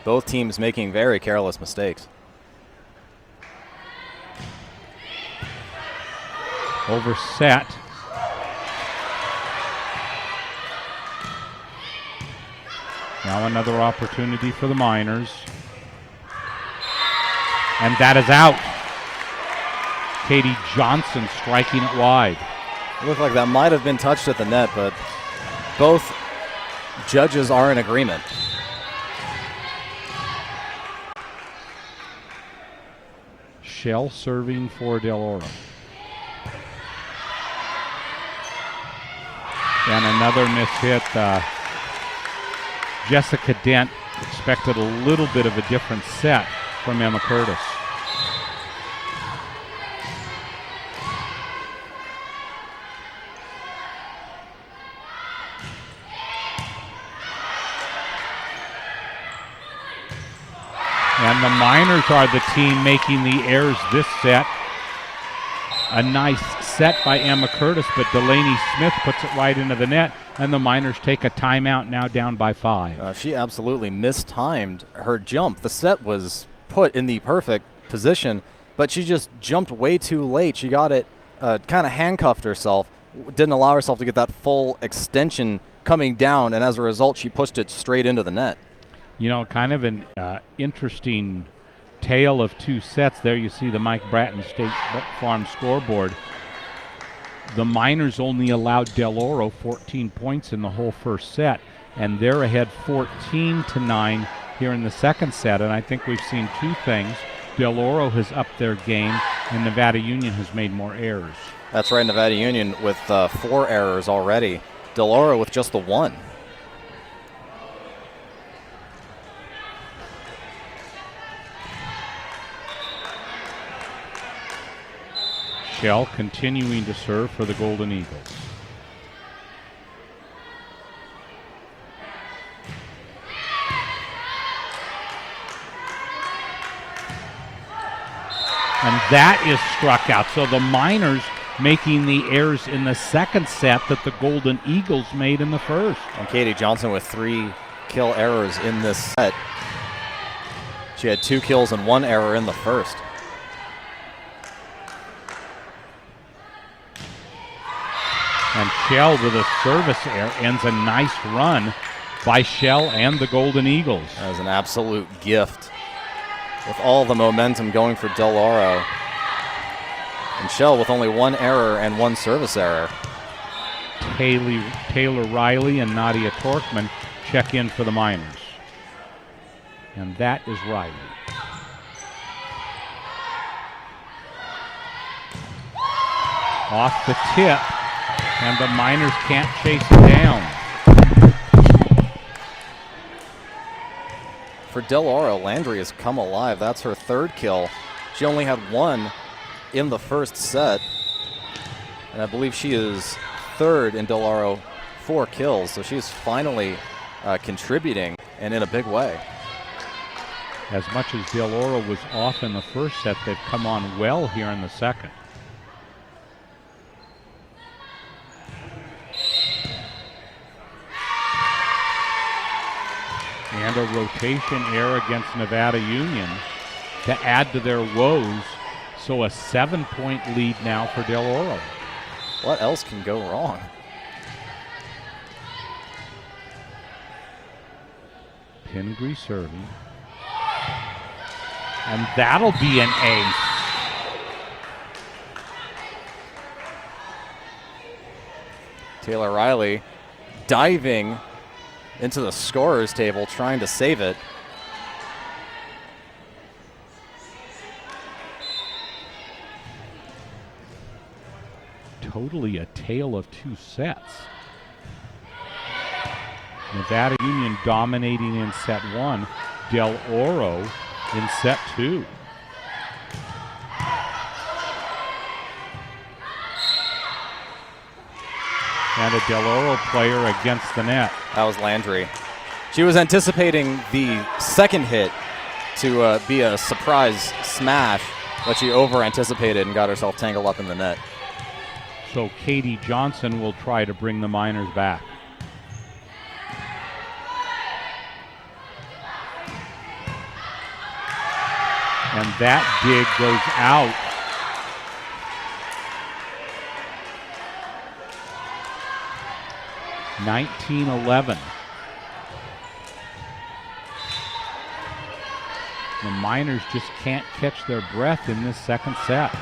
Speaker 2: Both teams making very careless mistakes.
Speaker 1: Over set. Now another opportunity for the Miners. And that is out. Katie Johnson striking it wide.
Speaker 2: It looked like that might have been touched at the net, but both judges are in agreement.
Speaker 1: Shell serving for Del Oro. And another miss hit. Jessica Dent expected a little bit of a different set from Emma Curtis. And the Miners are the team making the errors this set. A nice set by Emma Curtis, but Delaney Smith puts it right into the net, and the Miners take a timeout, now down by 5.
Speaker 2: She absolutely mistimed her jump. The set was put in the perfect position, but she just jumped way too late. She got it, kind of handcuffed herself, didn't allow herself to get that full extension coming down, and as a result, she pushed it straight into the net.
Speaker 1: You know, kind of an interesting tale of two sets. There you see the Mike Bratton State Farm scoreboard. The Miners only allowed Del Oro 14 points in the whole first set, and they're ahead 14-9 here in the second set. And I think we've seen two things. Del Oro has upped their game, and Nevada Union has made more errors.
Speaker 2: That's right, Nevada Union with 4 errors already. Del Oro with just the 1.
Speaker 1: Shell continuing to serve for the Golden Eagles. And that is struck out. So the Miners making the errors in the second set that the Golden Eagles made in the first.
Speaker 2: And Katie Johnson with 3 kill errors in this set. She had 2 kills and 1 error in the first.
Speaker 1: And Shell with a service error ends a nice run by Shell and the Golden Eagles.
Speaker 2: That was an absolute gift with all the momentum going for Del Oro. And Shell with only 1 error and 1 service error.
Speaker 1: Taylor Riley and Nadia Torkman check in for the Miners. And that is Riley. Off the tip. And the Miners can't chase it down.
Speaker 2: For Del Oro, Landry has come alive. That's her 3rd kill. She only had 1 in the first set. And I believe she is 3rd in Del Oro, 4 kills. So she's finally contributing, and in a big way.
Speaker 1: As much as Del Oro was off in the first set, they've come on well here in the second. And a rotation error against Nevada Union to add to their woes. So a 7-point lead now for Del Oro.
Speaker 2: What else can go wrong?
Speaker 1: Pingree serving. And that'll be an ace.
Speaker 2: Taylor Riley diving into the scorer's table, trying to save it.
Speaker 1: Totally a tale of two sets. Nevada Union dominating in set 1, Del Oro in set 2. And a Del Oro player against the net.
Speaker 2: That was Landry. She was anticipating the second hit to be a surprise smash, but she over-anticipated and got herself tangled up in the net.
Speaker 1: So Katie Johnson will try to bring the Miners back. And that dig goes out. (19-11). The Miners just can't catch their breath in this second set.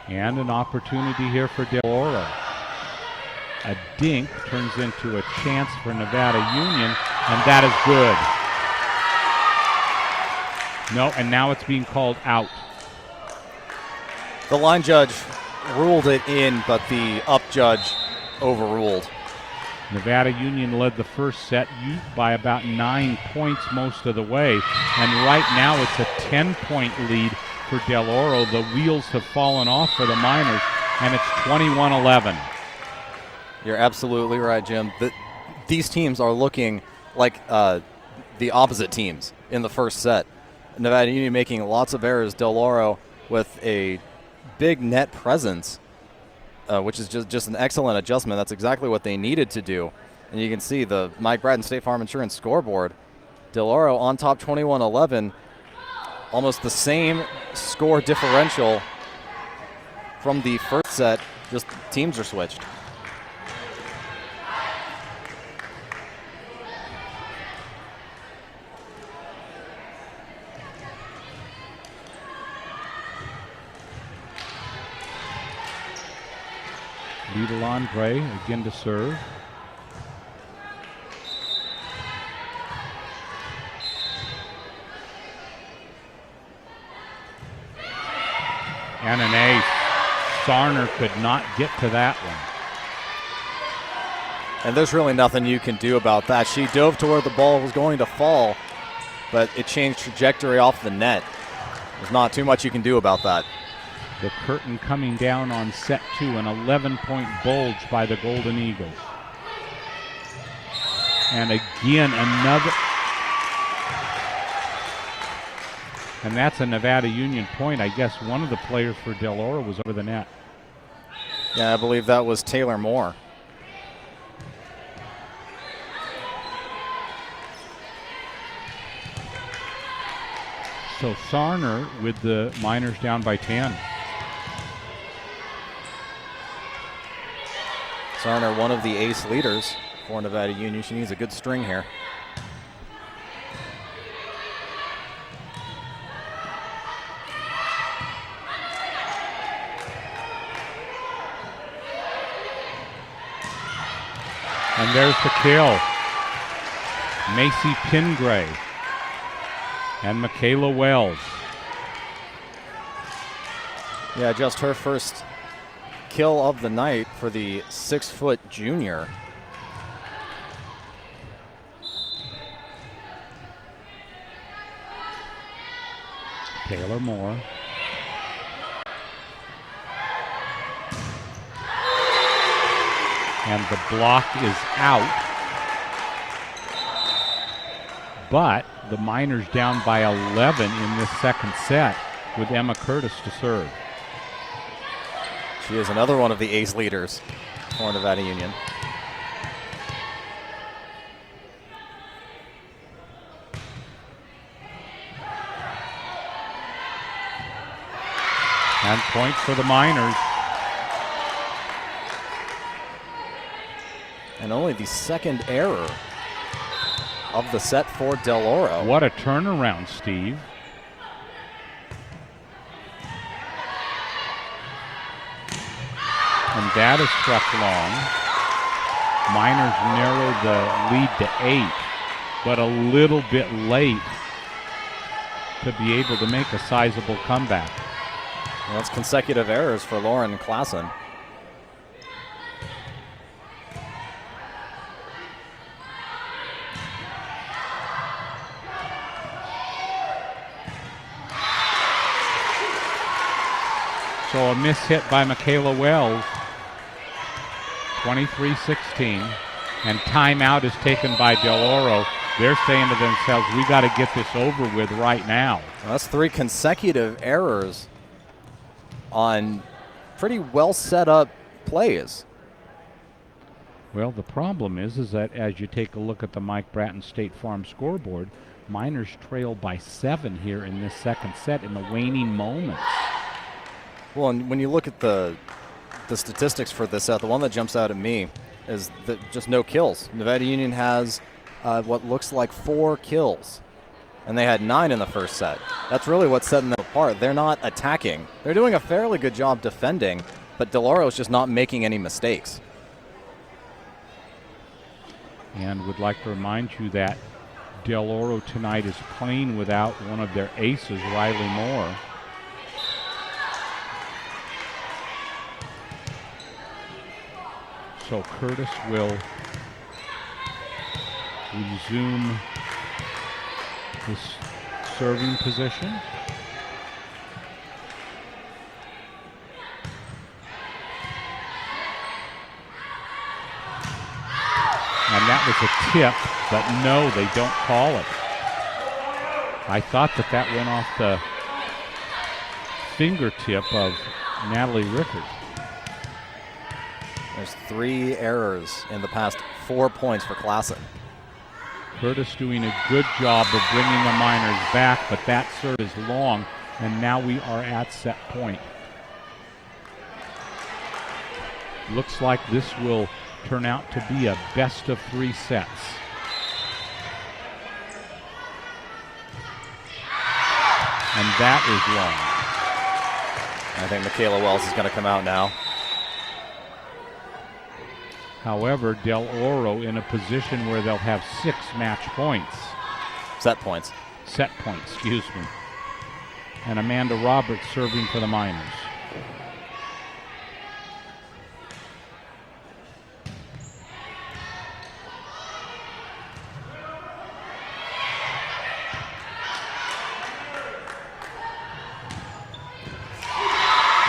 Speaker 1: And an opportunity here for Del Oro. A dink turns into a chance for Nevada Union, and that is good. No, and now it's being called out.
Speaker 2: The line judge ruled it in, but the up judge overruled.
Speaker 1: Nevada Union led the first set by about 9 points most of the way, and right now it's a 10-point lead for Del Oro. The wheels have fallen off for the Miners, and it's 21-11.
Speaker 2: You're absolutely right, Jim. These teams are looking like the opposite teams in the first set. Nevada Union making lots of errors. Del Oro with a big net presence, which is just an excellent adjustment. That's exactly what they needed to do. And you can see the Mike Bratton State Farm Insurance scoreboard. Del Oro on top 21-11, almost the same score differential from the first set, just teams are switched.
Speaker 1: Lidl Andre again to serve. And an ace. Sarner could not get to that one.
Speaker 2: And there's really nothing you can do about that. She dove to where the ball was going to fall, but it changed trajectory off the net. There's not too much you can do about that.
Speaker 1: The curtain coming down on set 2, an 11-point bulge by the Golden Eagles. And again, another. And that's a Nevada Union point. I guess one of the players for Del Oro was over the net.
Speaker 2: Yeah, I believe that was Taylor Moore.
Speaker 1: So Sarner with the Miners down by 10.
Speaker 2: Sarner, one of the ace leaders for Nevada Union. She needs a good string here.
Speaker 1: And there's the kill. Macy Pingray and Michaela Wells.
Speaker 2: Yeah, just her first kill of the night for the 6-foot junior.
Speaker 1: Taylor Moore. And the block is out. But the Miners down by 11 in this second set with Emma Curtis to serve.
Speaker 2: She is another one of the ace leaders for Nevada Union.
Speaker 1: And point for the Miners.
Speaker 2: And only the second error of the set for Del Oro.
Speaker 1: What a turnaround, Steve. And that is struck long. Miners narrow the lead to 8, but a little bit late to be able to make a sizable comeback.
Speaker 2: Well, that's consecutive errors for Lauren Klassen.
Speaker 1: So a miss hit by Michaela Wells. 23-16. And timeout is taken by Del Oro. They're saying to themselves, we got to get this over with right now.
Speaker 2: Well, that's 3 consecutive errors on pretty well set up plays.
Speaker 1: Well, the problem is that as you take a look at the Mike Bratton State Farm scoreboard, Miners trail by 7 here in this second set in the waning moments.
Speaker 2: Well, and when you look at the statistics for this set, the one that jumps out at me is that just no kills. Nevada Union has what looks like 4 kills, and they had 9 in the first set. That's really what's setting them apart. They're not attacking. They're doing a fairly good job defending, but Del Oro is just not making any mistakes.
Speaker 1: And would like to remind you that Del Oro tonight is playing without one of their aces, Riley Moore. So Curtis will resume his serving position. And that was a tip, but no, they don't call it. I thought that went off the fingertip of Natalie Rickard.
Speaker 2: There's 3 errors in the past 4 points for Klassen.
Speaker 1: Curtis doing a good job of bringing the Miners back, but that serve is long, and now we are at set point. Looks like this will turn out to be a best of 3 sets. And that is long.
Speaker 2: I think Michaela Wells is going to come out now.
Speaker 1: However, Del Oro in a position where they'll have 6 match points.
Speaker 2: Set points.
Speaker 1: Set points, excuse me. And Amanda Roberts serving for the Miners.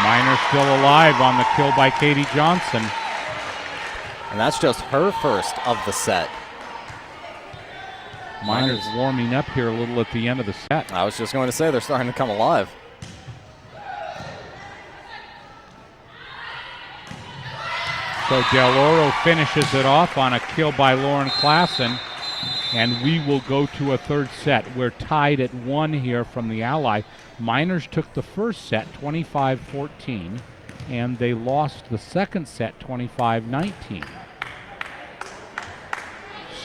Speaker 1: Miners still alive on the kill by Katie Johnson.
Speaker 2: And that's just her first of the set.
Speaker 1: Miners warming up here a little at the end of the set.
Speaker 2: I was just going to say they're starting to come alive.
Speaker 1: So Del Oro finishes it off on a kill by Lauren Klassen, and we will go to a third set. We're tied at 1 here from the Ally. Miners took the first set 25-14, and they lost the second set 25-19.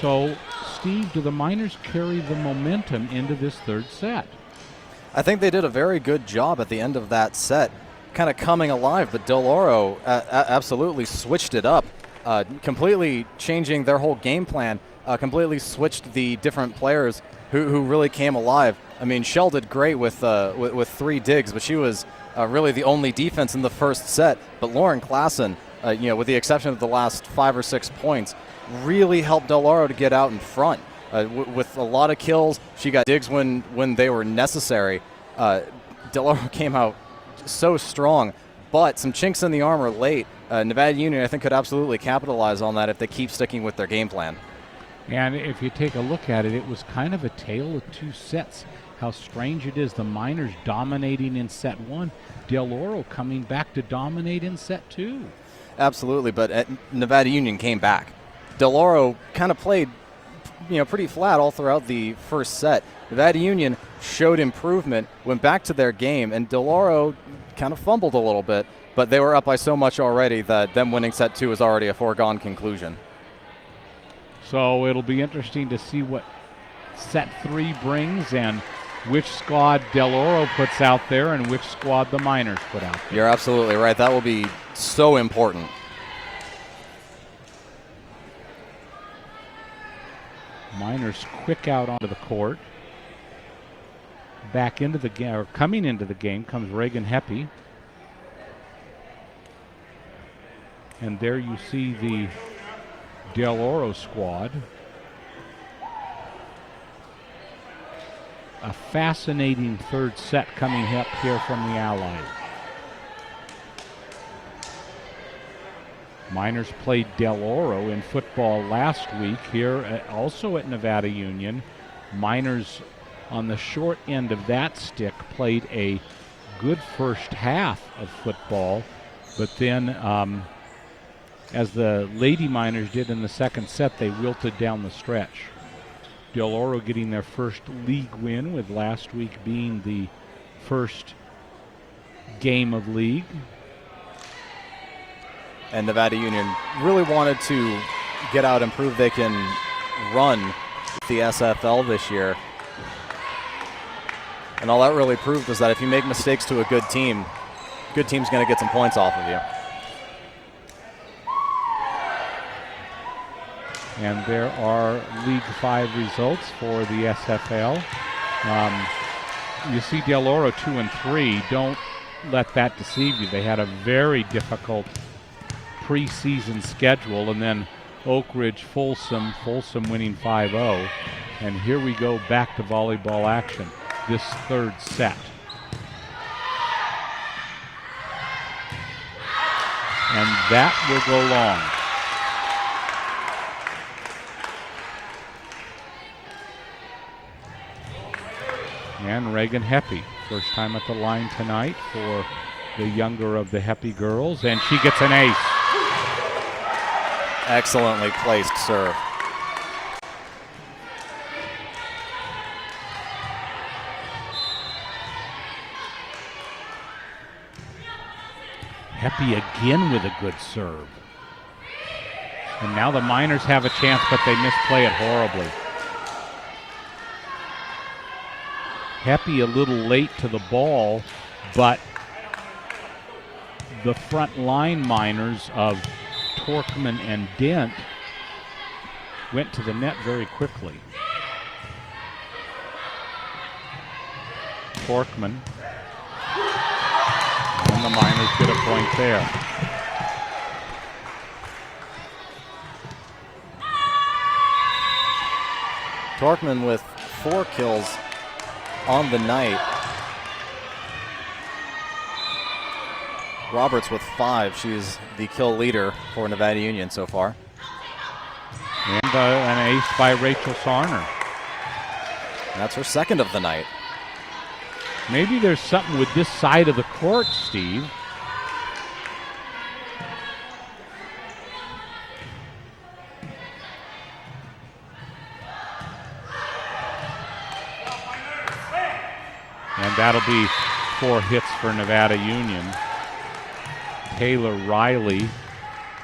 Speaker 1: So, Steve, do the Miners carry the momentum into this third set?
Speaker 2: I think they did a very good job at the end of that set, kind of coming alive, but Del Oro absolutely switched it up, completely changing their whole game plan, completely switched the different players who really came alive. I mean, Shell did great with 3 digs, but she was really the only defense in the first set. But Lauren Klassen, with the exception of the last 5 or 6 points, really helped Del Oro to get out in front. With a lot of kills, she got digs when they were necessary. Del Oro came out so strong, but some chinks in the armor late. Nevada Union, I think, could absolutely capitalize on that if they keep sticking with their game plan.
Speaker 1: And if you take a look at it, it was kind of a tale of 2 sets. How strange it is, the Miners dominating in set 1, Del Oro coming back to dominate in set 2.
Speaker 2: Absolutely, but Nevada Union came back. Del Oro kind of played, pretty flat all throughout the first set. Nevada Union showed improvement, went back to their game, and Del Oro kind of fumbled a little bit, but they were up by so much already that them winning set 2 is already a foregone conclusion.
Speaker 1: So it'll be interesting to see what set 3 brings and which squad Del Oro puts out there and which squad the Miners put out there.
Speaker 2: You're absolutely right. That will be so important.
Speaker 1: Miners quick out onto the court. Back into the game, or coming into the game, comes Reagan Heppy. And there you see the Del Oro squad. A fascinating third set coming up here from the Allies. Miners played Del Oro in football last week here, also at Nevada Union. Miners on the short end of that stick played a good first half of football, but then as the Lady Miners did in the second set, they wilted down the stretch. Del Oro getting their first league win, with last week being the first game of league.
Speaker 2: And Nevada Union really wanted to get out and prove they can run the SFL this year. And all that really proved was that if you make mistakes to a good team's going to get some points off of you.
Speaker 1: And there are League 5 results for the SFL. You see Del Oro 2-3. Don't let that deceive you. They had a very difficult preseason schedule, and then Oak Ridge, Folsom winning 5-0. And here we go back to volleyball action, this third set. And that will go long. And Reagan Heppy, first time at the line tonight for the younger of the Heppy girls, and she gets an ace.
Speaker 2: Excellently placed serve.
Speaker 1: Heppy again with a good serve. And now the Miners have a chance, but they misplay it horribly. Heppy a little late to the ball, but the front line Miners of Torkman and Dent went to the net very quickly. Torkman, and the Miners get a point there.
Speaker 2: Torkman with 4 kills on the night. Roberts with 5. She's the kill leader for Nevada Union so far.
Speaker 1: And an ace by Rachel Sarner.
Speaker 2: That's her second of the night.
Speaker 1: Maybe there's something with this side of the court, Steve. And that'll be 4 hits for Nevada Union. Taylor Riley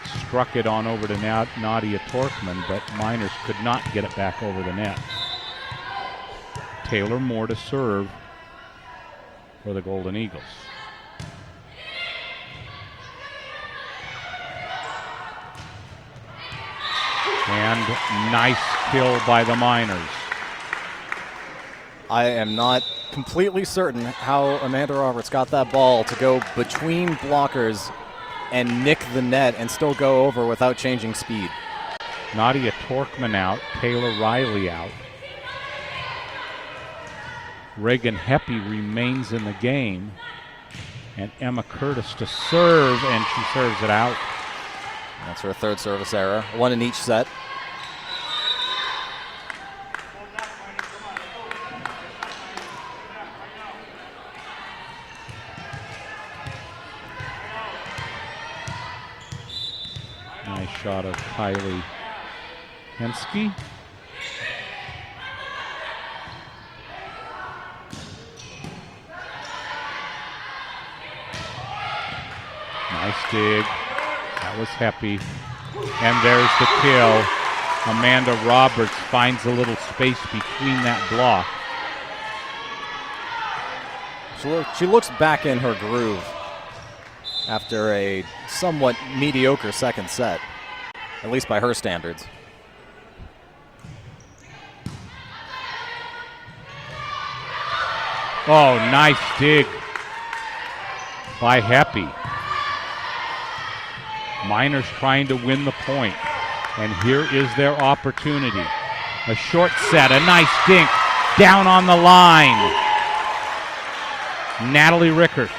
Speaker 1: struck it on over to Nadia Torkman, but Miners could not get it back over the net. Taylor Moore to serve for the Golden Eagles. And nice kill by the Miners.
Speaker 2: I am not completely certain how Amanda Roberts got that ball to go between blockers and nick the net and still go over without changing speed.
Speaker 1: Nadia Torkman out, Taylor Riley out. Reagan Heppy remains in the game. And Emma Curtis to serve, and she serves it out.
Speaker 2: That's her third service error, 1 in each set.
Speaker 1: Nice shot of Kylie Hensky. Nice dig. That was Heppy. And there's the kill. Amanda Roberts finds a little space between that block.
Speaker 2: She looks back in her groove after a somewhat mediocre second set, at least by her standards.
Speaker 1: Oh, nice dig by Heppy. Miners trying to win the point. And here is their opportunity. A short set, a nice dink, down on the line. Natalie Rickert.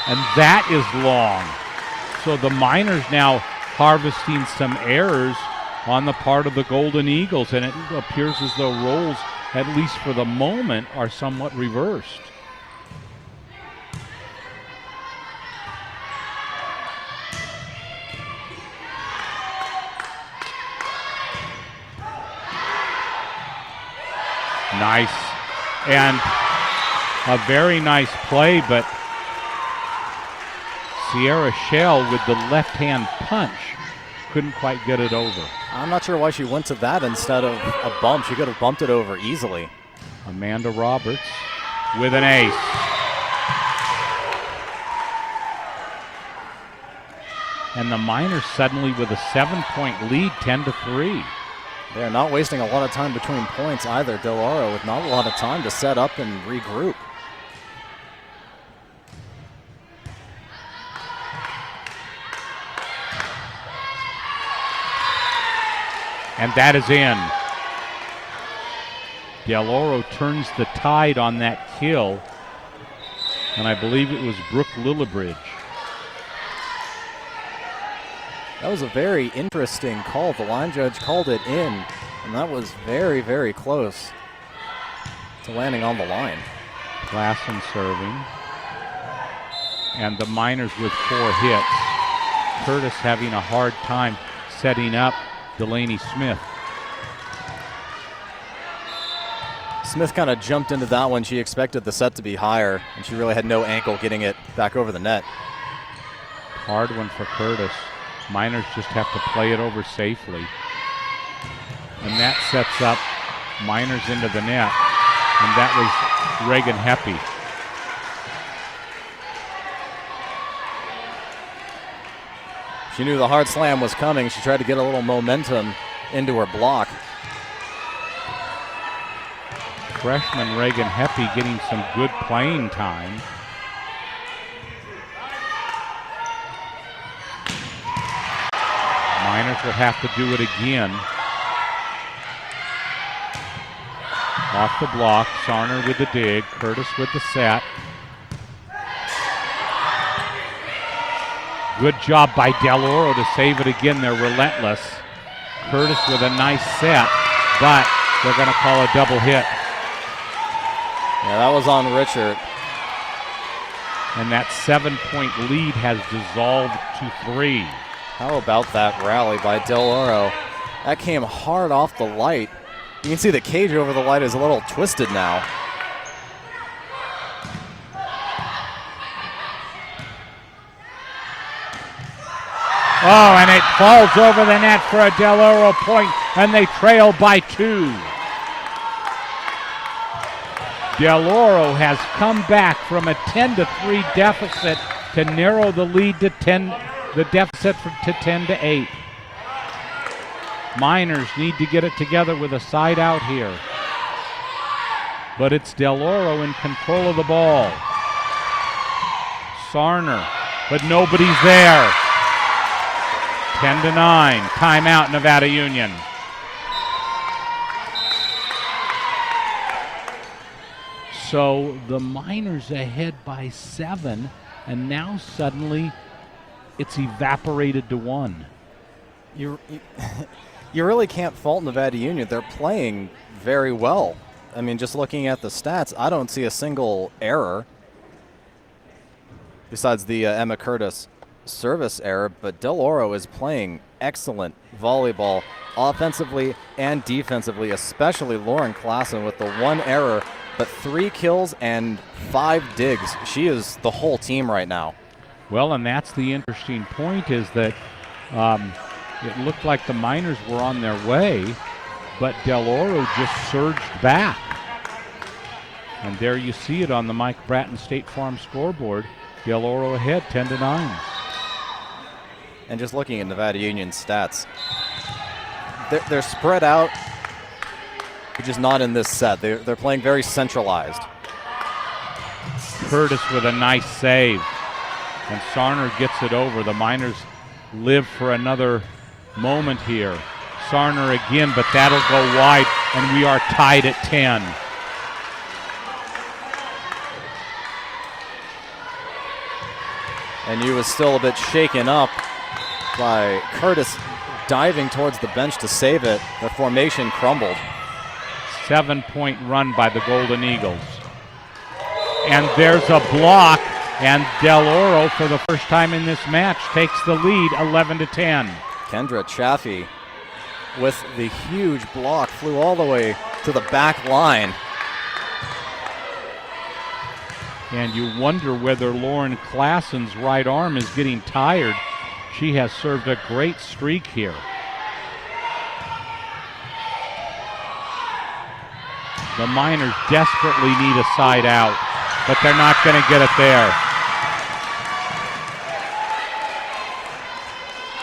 Speaker 1: And that is long. So the Miners now harvesting some errors on the part of the Golden Eagles, and it appears as though roles, at least for the moment, are somewhat reversed. Nice. And a very nice play, but Sierra Shell with the left-hand punch couldn't quite get it over.
Speaker 2: I'm not sure why she went to that instead of a bump. She could have bumped it over easily.
Speaker 1: Amanda Roberts with an ace. and the Miners suddenly with a 7-point lead, 10-3.
Speaker 2: They're not wasting a lot of time between points either. Del Oro with not a lot of time to set up and regroup.
Speaker 1: And that is in. Del Oro turns the tide on that kill, and I believe it was Brooke Lillibridge.
Speaker 2: That was a very interesting call. The line judge called it in, and that was very, very close to landing on the line.
Speaker 1: Klassen serving. And the Miners with 4 hits. Curtis having a hard time setting up Delaney Smith.
Speaker 2: Smith kind of jumped into that one. She expected the set to be higher, and she really had no ankle getting it back over the net.
Speaker 1: Hard one for Curtis. Miners just have to play it over safely. And that sets up Miners into the net. And that was Reagan Heppy.
Speaker 2: She knew the hard slam was coming. She tried to get a little momentum into her block.
Speaker 1: Freshman Reagan Heppy getting some good playing time. Miners will have to do it again. Off the block, Sarner with the dig, Curtis with the set. Good job by Del Oro to save it again. They're relentless. Curtis with a nice set, but they're going to call a double hit.
Speaker 2: Yeah, that was on Richard.
Speaker 1: And that 7-point lead has dissolved to 3.
Speaker 2: How about that rally by Del Oro? That came hard off the light. You can see the cage over the light is a little twisted now.
Speaker 1: Oh, and it falls over the net for a Del Oro point, and they trail by 2. Del Oro has come back from a 10-3 deficit to narrow the lead to 10, the deficit to 10-8. Miners need to get it together with a side out here. But it's Del Oro in control of the ball. Sarner, but nobody's there. 10-9, timeout Nevada Union. So the Miners ahead by 7, and now suddenly it's evaporated to 1.
Speaker 2: You really can't fault Nevada Union. They're playing very well. I mean, just looking at the stats, I don't see a single error besides the Emma Curtis service error, but Del Oro is playing excellent volleyball offensively and defensively, especially Lauren Klassen with the 1 error, but 3 kills and 5 digs. She is the whole team right now.
Speaker 1: Well, and that's the interesting point, is that it looked like the Miners were on their way, but Del Oro just surged back. And there you see it on the Mike Bratton State Farm scoreboard. Del Oro ahead, 10-9.
Speaker 2: And just looking at Nevada Union's stats, they're spread out, which is not in this set. They're playing very centralized.
Speaker 1: Curtis with a nice save. And Sarner gets it over. The Miners live for another moment here. Sarner again, but that'll go wide, and we are tied at 10.
Speaker 2: And you was still a bit shaken up by Curtis diving towards the bench to save it. The formation crumbled.
Speaker 1: 7-point run by the Golden Eagles. And there's a block, and Del Oro, for the first time in this match, takes the lead 11-10.
Speaker 2: Kendra Chaffee with the huge block, flew all the way to the back line.
Speaker 1: And you wonder whether Lauren Klassen's right arm is getting tired. She has served a great streak here. The Miners desperately need a side out, but they're not going to get it there.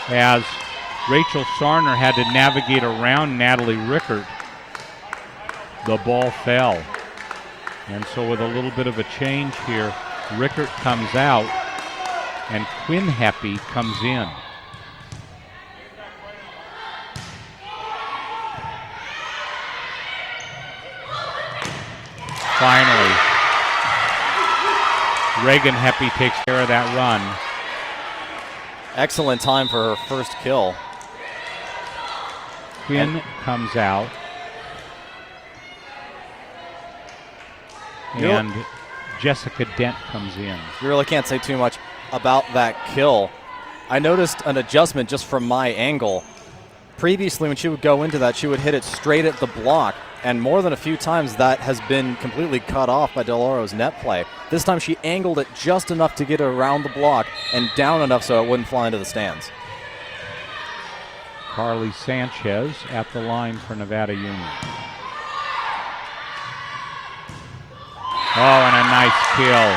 Speaker 1: as Rachel Sarner had to navigate around Natalie Rickert. The ball fell. And so with a little bit of a change here, Rickert comes out and Quinn Heppy comes in. Finally, Reagan Heppy takes care of that run.
Speaker 2: Excellent time for her first kill.
Speaker 1: Quinn comes out. And Jessica Dent comes in.
Speaker 2: You really can't say too much about that kill. I noticed an adjustment just from my angle. Previously, when she would go into that, she would hit it straight at the block. And more than a few times, that has been completely cut off by Del Oro's net play. This time, she angled it just enough to get it around the block and down enough so it wouldn't fly into the stands.
Speaker 1: Carly Sanchez at the line for Nevada Union. Oh, and a nice kill.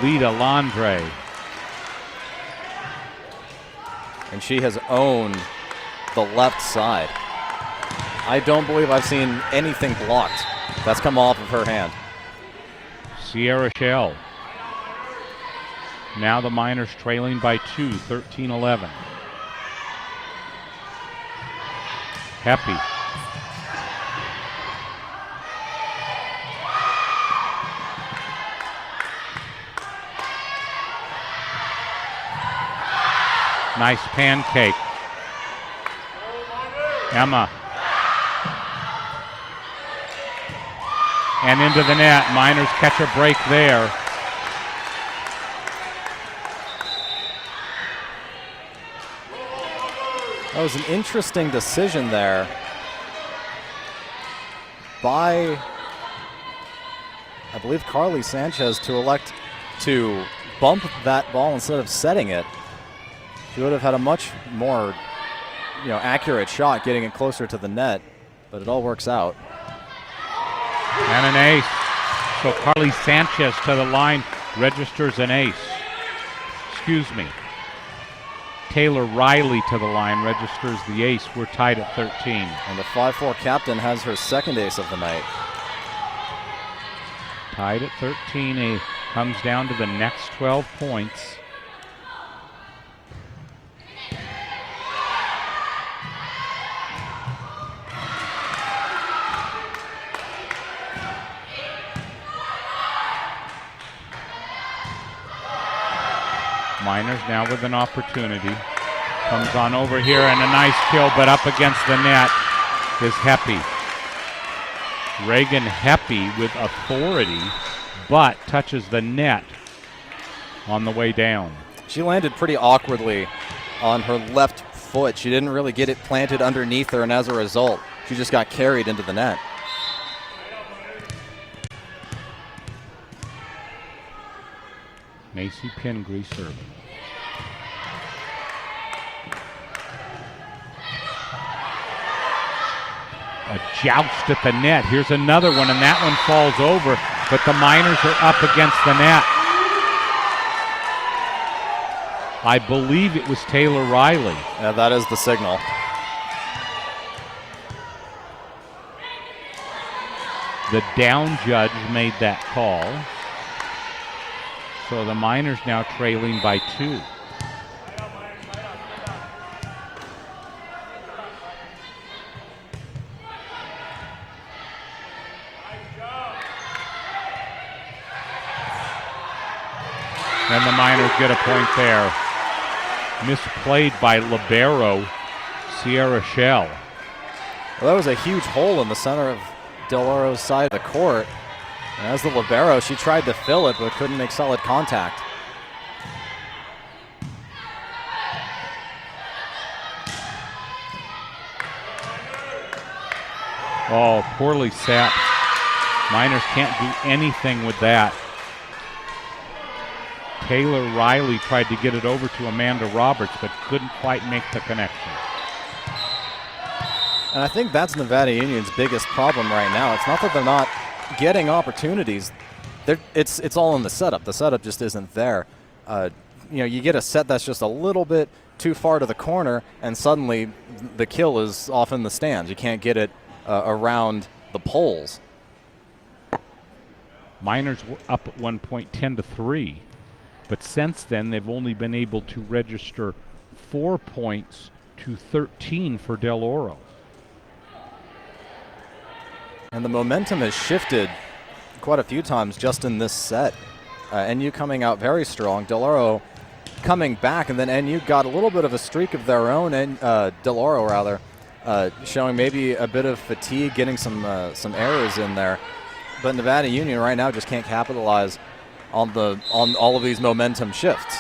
Speaker 1: Lita Landre.
Speaker 2: And she has owned the left side. I don't believe I've seen anything blocked that's come off of her hand.
Speaker 1: Sierra Shell. Now the Miners trailing by 2, 13-11. Heppy. Nice pancake. Emma. And into the net. Miners catch a break there.
Speaker 2: That was an interesting decision there by, I believe, Carly Sanchez to elect to bump that ball instead of setting it. She would have had a much more, accurate shot getting it closer to the net, but it all works out.
Speaker 1: And an ace. So Carly Sanchez to the line registers an ace. Excuse me. Taylor Riley to the line registers the ace. We're tied at 13.
Speaker 2: And the 5-4 captain has her second ace of the night.
Speaker 1: Tied at 13. He comes down to the next 12 points. Miners now with an opportunity. Comes on over here and a nice kill, but up against the net is Heppy. Reagan Heppy with authority, but touches the net on the way down.
Speaker 2: She landed pretty awkwardly on her left foot. She didn't really get it planted underneath her, and as a result, she just got carried into the net.
Speaker 1: Macy Pingree serving. A joust at the net. Here's another one, and that one falls over, but the Miners are up against the net. I believe it was Taylor Riley.
Speaker 2: Yeah, that is the signal.
Speaker 1: The down judge made that call. So the Miners now trailing by 2. And the Miners get a point there. Misplayed by libero Sierra Shell.
Speaker 2: Well, that was a huge hole in the center of Del Oro's side of the court. And as the libero, she tried to fill it but couldn't make solid contact.
Speaker 1: Oh, poorly set. Miners can't do anything with that. Taylor Riley tried to get it over to Amanda Roberts, but couldn't quite make the connection.
Speaker 2: And I think that's Nevada Union's biggest problem right now. It's not that they're not getting opportunities. It's all in the setup. The setup just isn't there. you get a set that's just a little bit too far to the corner, and suddenly the kill is off in the stands. You can't get it around the poles.
Speaker 1: Miners were up at one point 10-3, but since then they've only been able to register 4 points to 13 for Del Oro.
Speaker 2: And the momentum has shifted quite a few times just in this set. NU coming out very strong. Del Oro coming back, and then NU got a little bit of a streak of their own, and Del Oro rather, showing maybe a bit of fatigue, getting some errors in there. But Nevada Union right now just can't capitalize on all of these momentum shifts.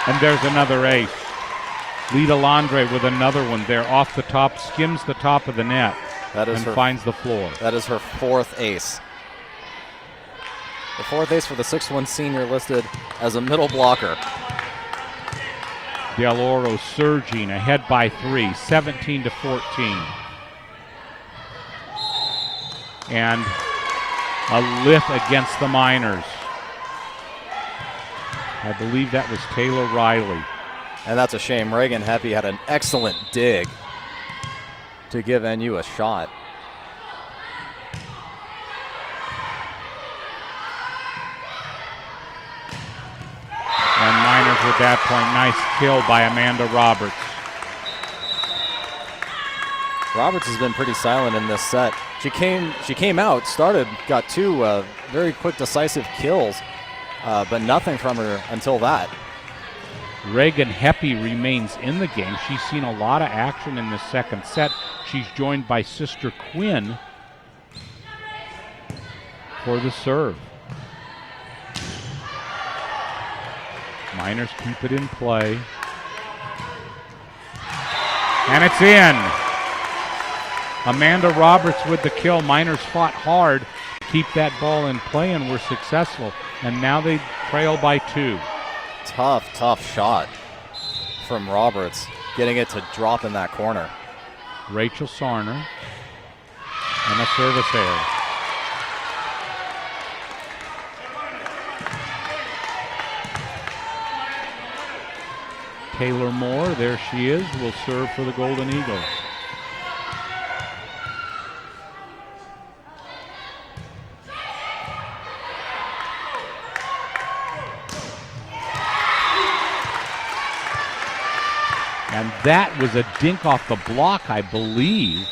Speaker 1: And there's another ace. Lita Landre with another one there off the top, skims the top of the net and finds the floor.
Speaker 2: That is her 4th ace. The 4th ace for the 6'1" senior, listed as a middle blocker.
Speaker 1: Del Oro surging ahead by 3, 17-14. And a lift against the Miners. I believe that was Taylor Riley.
Speaker 2: And that's a shame. Reagan Heppy had an excellent dig to give NU a shot.
Speaker 1: And Miners with that point. Nice kill by Amanda Roberts.
Speaker 2: Roberts has been pretty silent in this set. She came out, got 2 very quick, decisive kills, but nothing from her until that.
Speaker 1: Reagan Heppy remains in the game. She's seen a lot of action in the second set. She's joined by sister Quinn for the serve. Miners keep it in play. And it's in. Amanda Roberts with the kill. Miners fought hard to keep that ball in play and were successful. And now they trail by 2.
Speaker 2: Tough shot from Roberts, getting it to drop in that corner.
Speaker 1: Rachel Sarner and a service error. Taylor Moore, there she is, will serve for the Golden Eagles. And that was a dink off the block, I believe.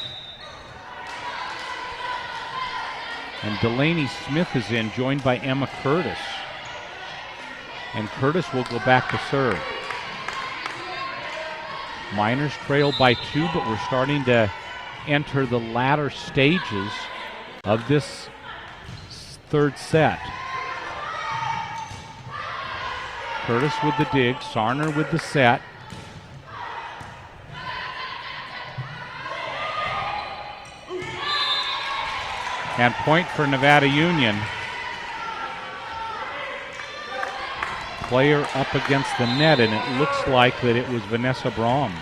Speaker 1: And Delaney Smith is in, joined by Emma Curtis. And Curtis will go back to serve. Miners trail by 2, but we're starting to enter the latter stages of this third set. Curtis with the dig, Sarner with the set. And point for Nevada Union. Player up against the net, and it looks like that it was Vanessa Braum.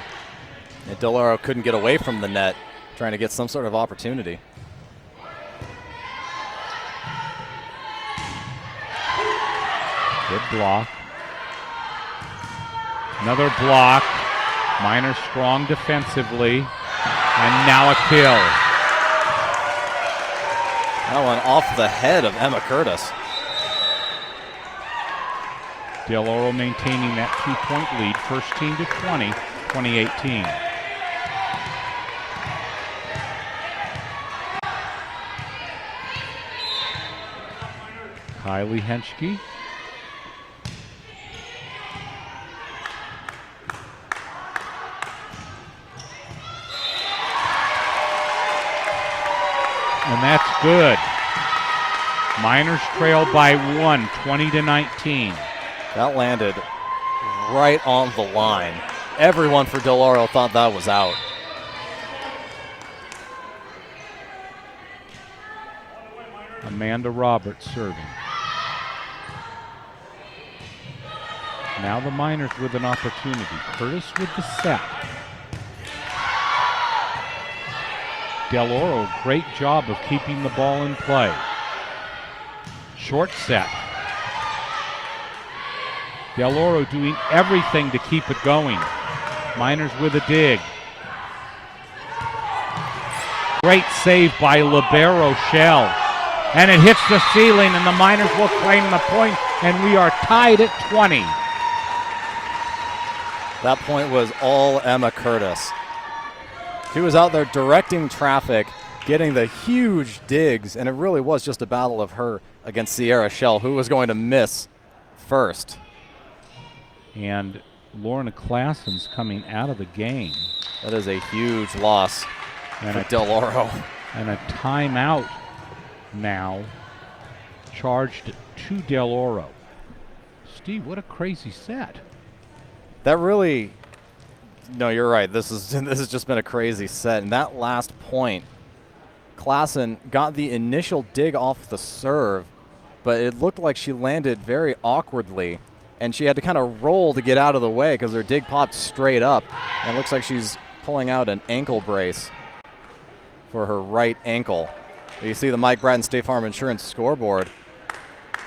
Speaker 2: And Del Oro couldn't get away from the net, trying to get some sort of opportunity.
Speaker 1: Good block. Another block. Miners strong defensively. And now a kill.
Speaker 2: That one off the head of Emma Curtis.
Speaker 1: Del Oro maintaining that 2-point lead, first team to 20, 2018. Kylie Henschke. And that's good. Miners trail by 1, 20-19.
Speaker 2: That landed right on the line. Everyone for Del Oro thought that was out.
Speaker 1: Amanda Roberts serving. Now the Miners with an opportunity. Curtis with the set. Del Oro, great job of keeping the ball in play. Short set. Del Oro doing everything to keep it going. Miners with a dig. Great save by Libero Shell. And it hits the ceiling, and the Miners will claim the point, and we are tied at 20.
Speaker 2: That point was all Emma Curtis. She was out there directing traffic, getting the huge digs, and it really was just a battle of her against Sierra Shell, who was going to miss first.
Speaker 1: And Lorna Klassen's coming out of the game.
Speaker 2: That is a huge loss for Del Oro.
Speaker 1: And a timeout now charged to Del Oro. Steve, what a crazy set.
Speaker 2: That really, no, you're right. This has just been a crazy set. And that last point, Klassen got the initial dig off the serve, but it looked like she landed very awkwardly, and she had to kind of roll to get out of the way because her dig popped straight up. And it looks like she's pulling out an ankle brace for her right ankle. You see the Mike Bratton State Farm Insurance scoreboard.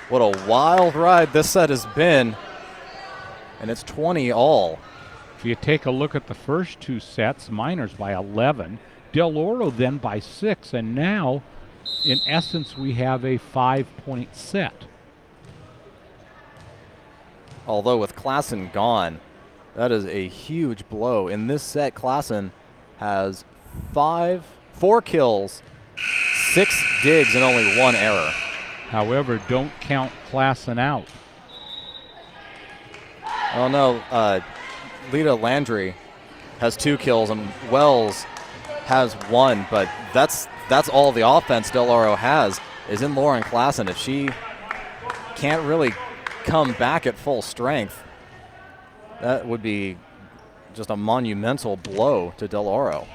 Speaker 2: What a wild ride this set has been. And it's 20 all.
Speaker 1: If you take a look at the first two sets, Miners by 11, Del Oro then by 6, and now, in essence, we have a 5-point set.
Speaker 2: Although with Klassen gone, that is a huge blow. In this set, Klassen has 4 kills, 6 digs, and only 1 error.
Speaker 1: However, don't count Klassen out.
Speaker 2: Oh no, Lita Landry has 2 kills and Wells has 1, but that's all the offense Del Oro has is in Lauren Klassen. If she can't really come back at full strength, that would be just a monumental blow to Del Oro.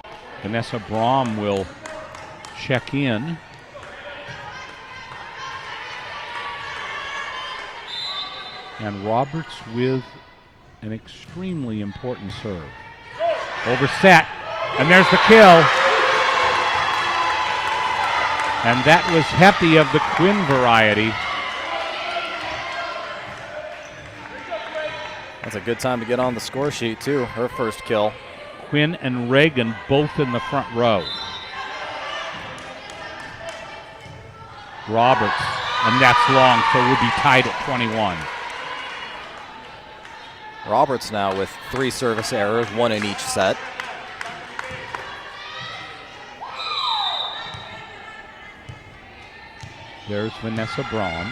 Speaker 1: Vanessa Braum will check in. And Roberts with an extremely important serve. Over set, and there's the kill. And that was Heppy of the Quinn variety.
Speaker 2: That's a good time to get on the score sheet too, her first kill.
Speaker 1: Quinn and Reagan both in the front row. Roberts, and that's long, so we'll be tied at 21.
Speaker 2: Roberts now with 3 service errors, 1 in each set.
Speaker 1: There's Vanessa Braun.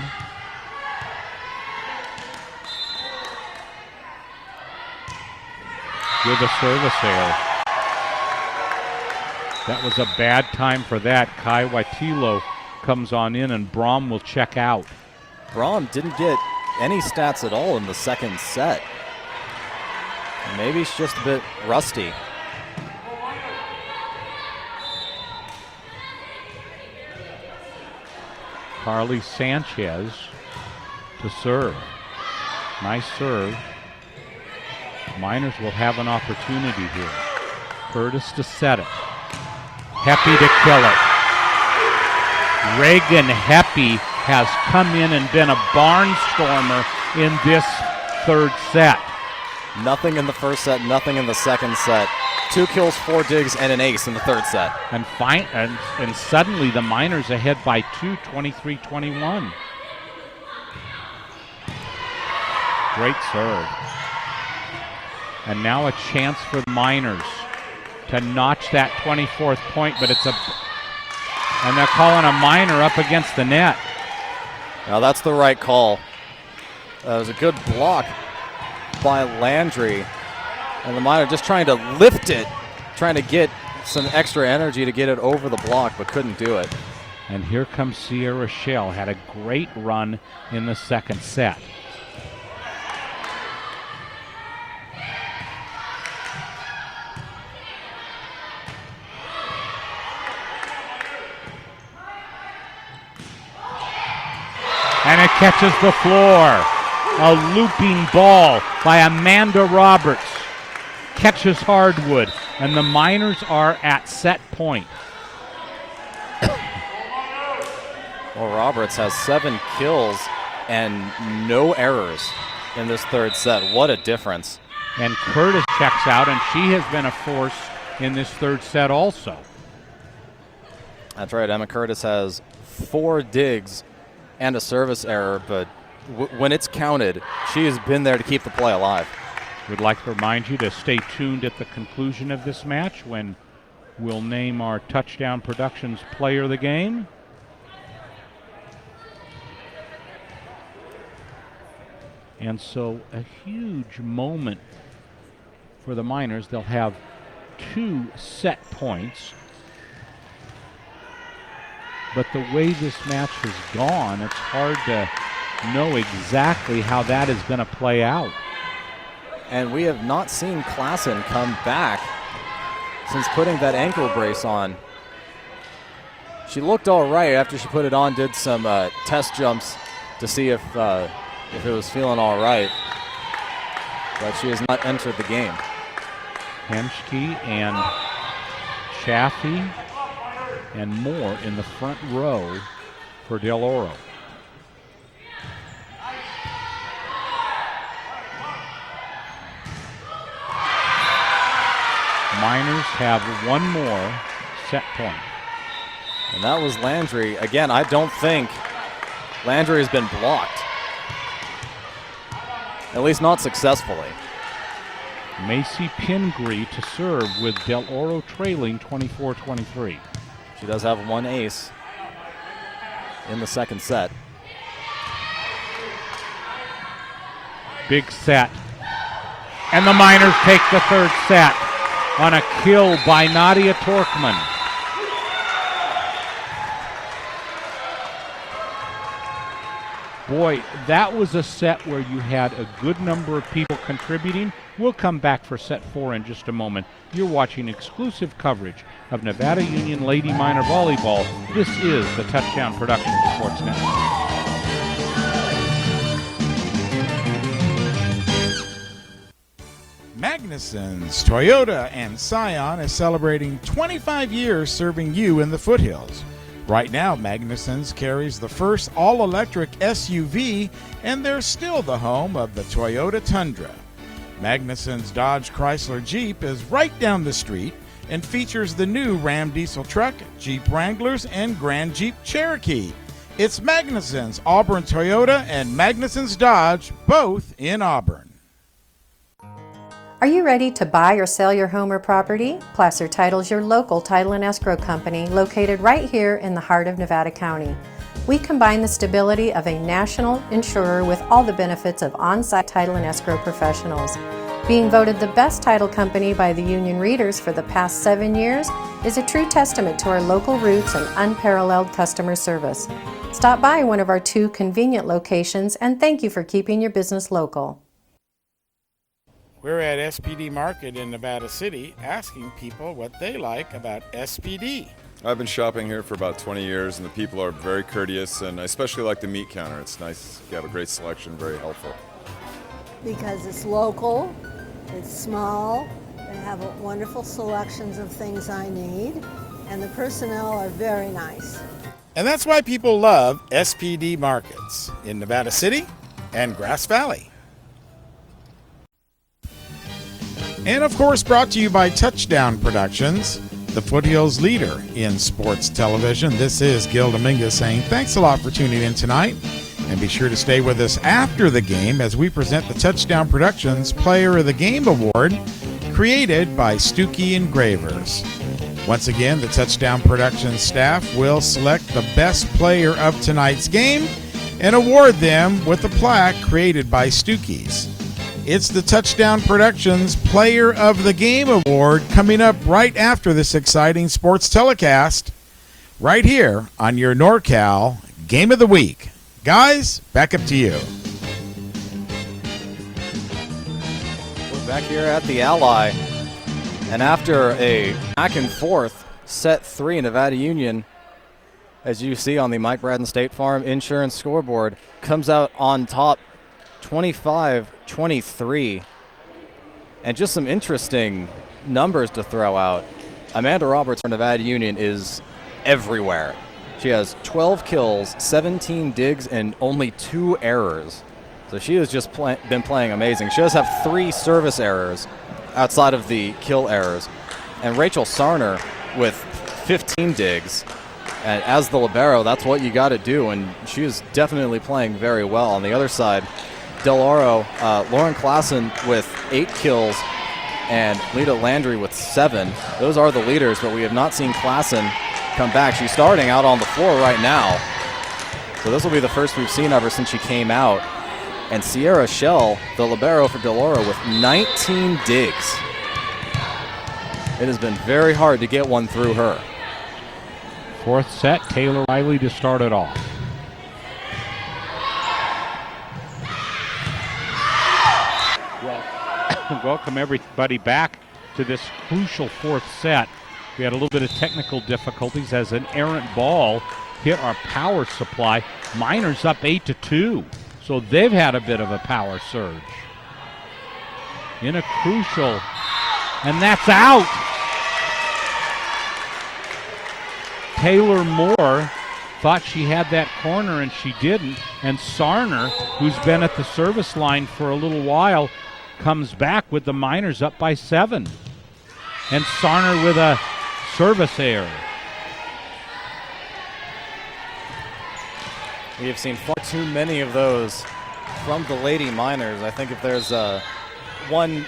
Speaker 1: With a service error. That was a bad time for that. Kai Waitilo comes on in, and Braum will check out.
Speaker 2: Braum didn't get any stats at all in the second set. Maybe she's just a bit rusty.
Speaker 1: Carly Sanchez to serve. Nice serve. Miners will have an opportunity here. Curtis to set it. Heppy to kill it. Reagan Heppy has come in and been a barnstormer in this third set.
Speaker 2: Nothing in the first set, nothing in the second set. 2 kills, 4 digs, and an ace in the third set.
Speaker 1: And suddenly the Miners ahead by 2, 23-21. Great serve. And now a chance for the Miners to notch that 24th point, but and they're calling a Miner up against the net.
Speaker 2: Now that's the right call. That was a good block by Landry. And the Miner just trying to lift it, trying to get some extra energy to get it over the block, but couldn't do it.
Speaker 1: And here comes Sierra Shell. Had a great run in the second set. And it catches the floor. A looping ball by Amanda Roberts. Catches hardwood, and the Miners are at set point.
Speaker 2: Well, Roberts has 7 kills and no errors in this third set. What a difference.
Speaker 1: And Curtis checks out, and she has been a force in this third set also.
Speaker 2: That's right. Emma Curtis has 4 digs and a service error, but when it's counted, she has been there to keep the play alive.
Speaker 1: We'd like to remind you to stay tuned at the conclusion of this match when we'll name our Touchdown Productions player of the game. And so a huge moment for the Miners. They'll have 2 set points. But the way this match has gone, it's hard to know exactly how that is going to play out.
Speaker 2: And we have not seen Klassen come back since putting that ankle brace on. She looked all right after she put it on, did some test jumps to see if it was feeling all right. But she has not entered the game.
Speaker 1: Hemschke and Chaffee and more in the front row for Del Oro. Miners have 1 more set point.
Speaker 2: And that was Landry. Again, I don't think Landry has been blocked. At least not successfully.
Speaker 1: Macy Pingree to serve with Del Oro trailing 24-23.
Speaker 2: She does have 1 ace in the second set.
Speaker 1: Big set. And the Miners take the third set on a kill by Nadia Torkman. Boy, that was a set where you had a good number of people contributing. We'll come back for set 4 in just a moment. You're watching exclusive coverage of Nevada Union Lady Miner Volleyball. This is the Touchdown Productions Sports Network.
Speaker 4: Magnuson's Toyota and Scion is celebrating 25 years serving you in the foothills. Right now, Magnuson's carries the first all-electric SUV, and they're still the home of the Toyota Tundra. Magnuson's Dodge Chrysler Jeep is right down the street and features the new Ram diesel truck, Jeep Wranglers, and Grand Jeep Cherokee. It's Magnuson's Auburn Toyota and Magnuson's Dodge, both in Auburn.
Speaker 8: Are you ready to buy or sell your home or property? Placer Title's your local title and escrow company located right here in the heart of Nevada County. We combine the stability of a national insurer with all the benefits of on-site title and escrow professionals. Being voted the best title company by the union readers for the past 7 years is a true testament to our local roots and unparalleled customer service. Stop by one of our 2 convenient locations and thank you for keeping your business local.
Speaker 4: We're at SPD Market in Nevada City asking people what they like about SPD.
Speaker 9: I've been shopping here for about 20 years, and the people are very courteous, and I especially like the meat counter. It's nice. You have a great selection, very helpful.
Speaker 10: Because it's local, it's small, they have wonderful selections of things I need, and the personnel are very nice.
Speaker 4: And that's why people love SPD Markets in Nevada City and Grass Valley. And of course, brought to you by Touchdown Productions, the Foothills leader in sports television. This is Gil Dominguez saying thanks a lot for tuning in tonight. And be sure to stay with us after the game as we present the Touchdown Productions Player of the Game Award, created by Stuckey Engravers. Once again, the Touchdown Productions staff will select the best player of tonight's game and award them with a plaque created by Stuckey's. It's the Touchdown Productions Player of the Game Award coming up right after this exciting sports telecast, right here on your NorCal Game of the Week. Guys, back up to you.
Speaker 2: We're back here at the Ally, and after a back and forth set 3, Nevada Union, as you see on the Mike Braden State Farm Insurance scoreboard, comes out on top 25-23. And just some interesting numbers to throw out. Amanda Roberts for Nevada Union is everywhere. She has 12 kills, 17 digs, and only 2 errors. So she has just been playing amazing. She does have 3 service errors outside of the kill errors. And Rachel Sarner with 15 digs. And as the libero, that's what you got to do. And she is definitely playing very well. On the other side, Del Oro, Lauren Klassen with 8 kills and Lita Landry with 7. Those are the leaders, but we have not seen Klassen come back. She's starting out on the floor right now. So this will be the first we've seen of her since she came out. And Sierra Shell, the libero for Del Oro, with 19 digs. It has been very hard to get one through her.
Speaker 1: Fourth set, Taylor Riley to start it off. Well, welcome everybody back to this crucial fourth set. We had a little bit of technical difficulties as an errant ball hit our power supply. Miners up 8-2. So they've had a bit of a power surge. In a crucial, and that's out. Taylor Moore thought she had that corner and she didn't. And Sarner, who's been at the service line for a little while, comes back with the Miners up by 7. And Sarner with a service error.
Speaker 2: We have seen far too many of those from the Lady Miners. I think if there's one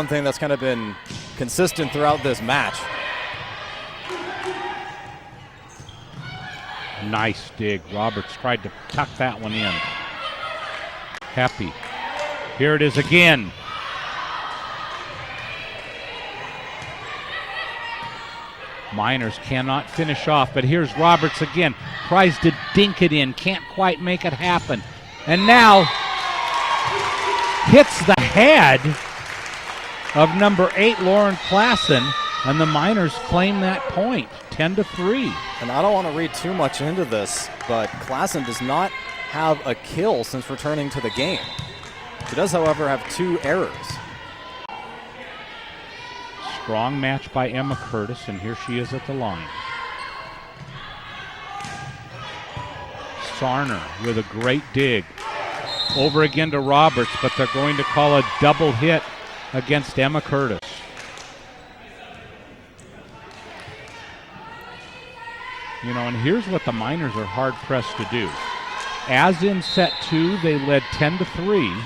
Speaker 2: thing that's kind of been consistent throughout this match.
Speaker 1: Nice dig. Roberts tried to tuck that one in. Happy. Here it is again. Miners cannot finish off, but here's Roberts again. Tries to dink it in, can't quite make it happen. And now hits the head of number 8, Lauren Klassen, and the Miners claim that point, 10-3.
Speaker 2: And I don't want to read too much into this, but Klassen does not have a kill since returning to the game. She does, however, have 2 errors.
Speaker 1: Strong match by Emma Curtis, and here she is at the line. Sarner with a great dig. Over again to Roberts, but they're going to call a double hit against Emma Curtis. You know, and here's what the Miners are hard-pressed to do. As in set 2, they led 10-3.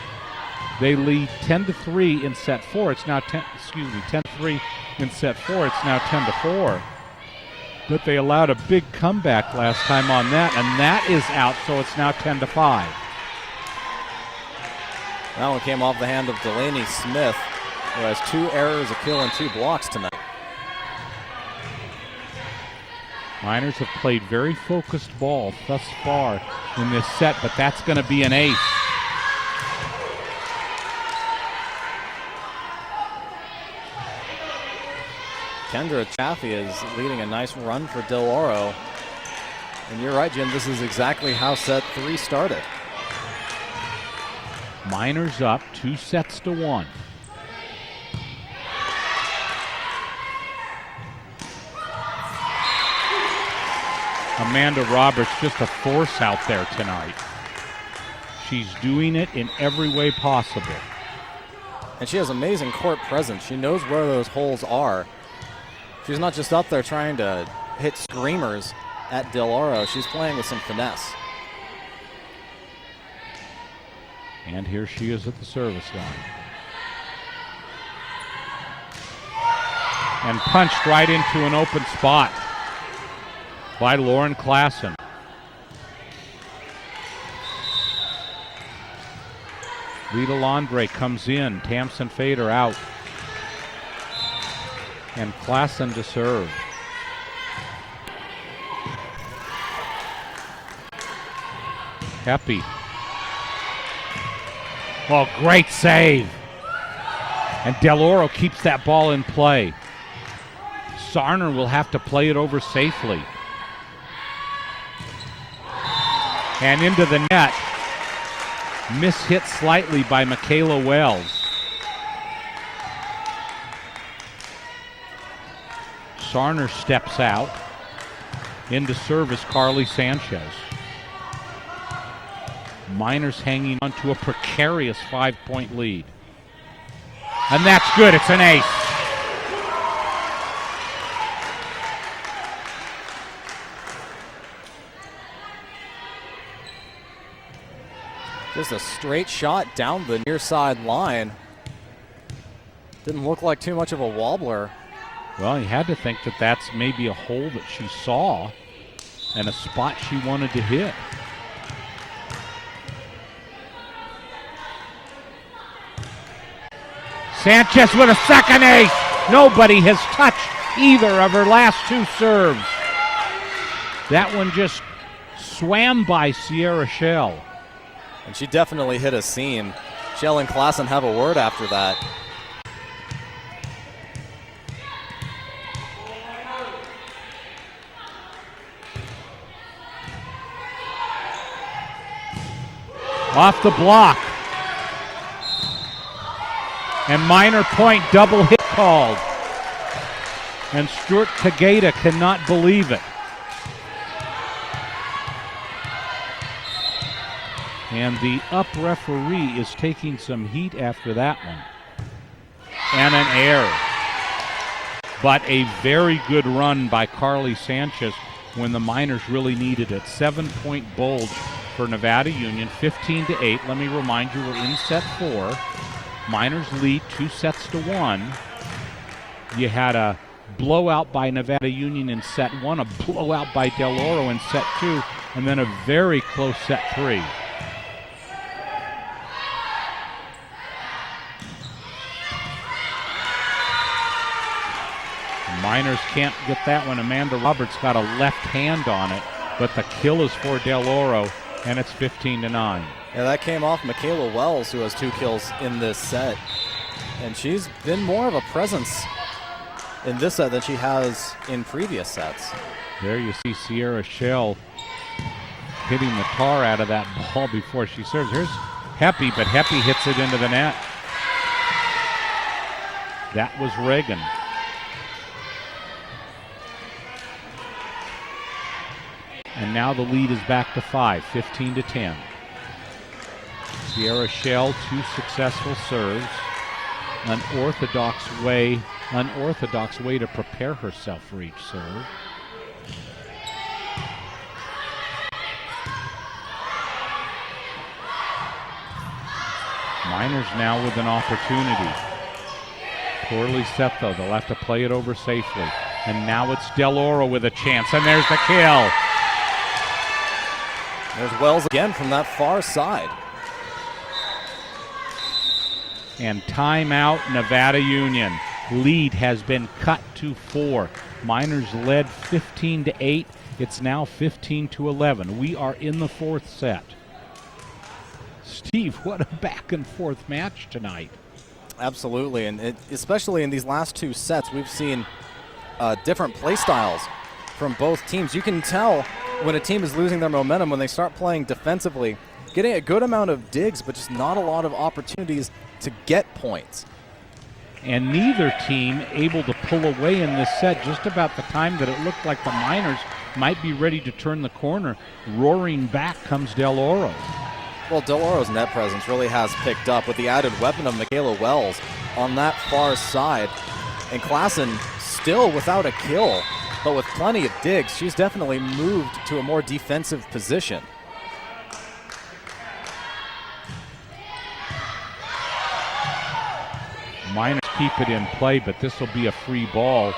Speaker 1: They lead 10-3 in set 4. It's now 10-3 in set 4. It's now 10-4. But they allowed a big comeback last time on that, and that is out, so it's now 10-5.
Speaker 2: That one came off the hand of Delaney Smith, who has 2 errors, a kill, and 2 blocks tonight.
Speaker 1: Miners have played very focused ball thus far in this set, but that's going to be an ace.
Speaker 2: Kendra Chaffee is leading a nice run for Del Oro. And you're right, Jim, this is exactly how set 3 started.
Speaker 1: Miners up 2-1. Amanda Roberts just a force out there tonight. She's doing it in every way possible.
Speaker 2: And she has amazing court presence. She knows where those holes are. She's not just up there trying to hit screamers at Del Oro. She's playing with some finesse.
Speaker 1: And here she is at the service line. And punched right into an open spot by Lauren Klassen. Lita Landry comes in. Tamsin Fader out. And Klassen to serve. Heppy. Oh, great save. And Del Oro keeps that ball in play. Sarner will have to play it over safely. And into the net. Mishit slightly by Michaela Wells. Sarner steps out. Into service, Carly Sanchez. Miners hanging on to a precarious 5-point lead. And that's good. It's an ace.
Speaker 2: Just a straight shot down the near side line. Didn't look like too much of a wobbler.
Speaker 1: Well, you had to think that that's maybe a hole that she saw and a spot she wanted to hit. Sanchez with a second ace. Nobody has touched either of her last two serves. That one just swam by Sierra Shell.
Speaker 2: And she definitely hit a seam. Shell and Klassen have a word after that.
Speaker 1: Off the block. And minor point double hit called. And Stuart Kageda cannot believe it. And the up referee is taking some heat after that one. And an error. But a very good run by Carly Sanchez when the Miners really needed it. 7-point bulge for Nevada Union, 15-8. Let me remind you, we're in set 4. Miners lead 2-1. You had a blowout by Nevada Union in set 1, a blowout by Del Oro in set 2, and then a very close set 3. Miners can't get that one. Amanda Roberts got a left hand on it, but the kill is for Del Oro, and it's 15-9.
Speaker 2: Yeah, that came off Michaela Wells, who has 2 kills in this set. And she's been more of a presence in this set than she has in previous sets.
Speaker 1: There you see Sierra Shell hitting the tar out of that ball before she serves. Here's Heppy, but Heppy hits it into the net. That was Reagan. And now the lead is back to 5, 15-10. Sierra Shell, 2 successful serves. Unorthodox way to prepare herself for each serve. Miners now with an opportunity. Poorly set though, they'll have to play it over safely. And now it's Del Oro with a chance, and there's the kill.
Speaker 2: There's Wells again from that far side.
Speaker 1: And timeout, Nevada Union. Lead has been cut to 4. Miners led 15-8. It's now 15-11. We are in the 4th set. Steve, what a back and forth match tonight.
Speaker 2: Absolutely, and especially in these last 2 sets, we've seen different play styles from both teams. You can tell when a team is losing their momentum when they start playing defensively, getting a good amount of digs, but just not a lot of opportunities to get points.
Speaker 1: And neither team able to pull away in this set just about the time that it looked like the Miners might be ready to turn the corner. Roaring back comes Del Oro.
Speaker 2: Well, Del Oro's net presence really has picked up with the added weapon of Michaela Wells on that far side. And Klassen still without a kill, but with plenty of digs. She's definitely moved to a more defensive position.
Speaker 1: Miners keep it in play, but this will be a free ball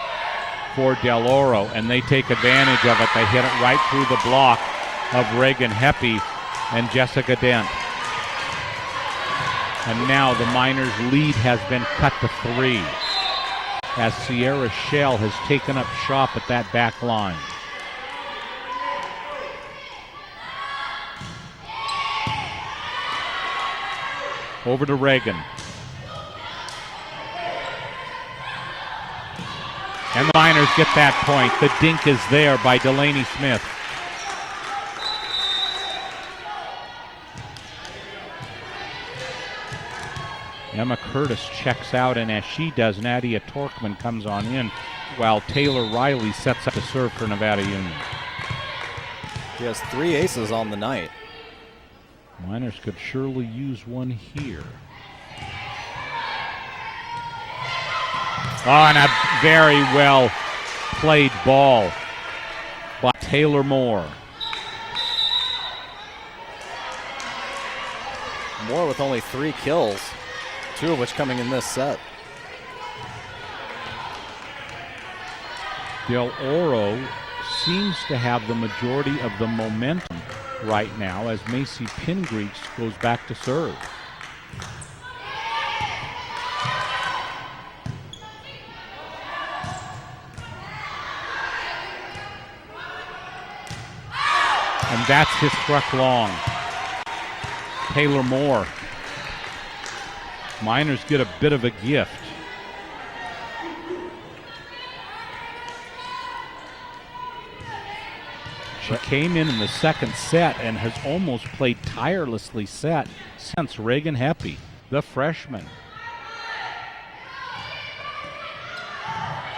Speaker 1: for Del Oro, and they take advantage of it. They hit it right through the block of Reagan Heppy and Jessica Dent. And now the Miners' lead has been cut to 3 as Sierra Shell has taken up shop at that back line. Over to Reagan. And the Miners get that point. The dink is there by Delaney Smith. Emma Curtis checks out, and as she does, Nadia Torkman comes on in while Taylor Riley sets up to serve for Nevada Union.
Speaker 2: He has 3 aces on the night.
Speaker 1: Miners could surely use one here. Oh, and a very well played ball by Taylor Moore.
Speaker 2: Moore with only 3 kills, 2 of which coming in this set.
Speaker 1: Del Oro seems to have the majority of the momentum right now as Macy Pingreeks goes back to serve. And that's his struck long. Taylor Moore. Miners get a bit of a gift. She came in the second set and has almost played tirelessly set since Reagan Heppy, the freshman.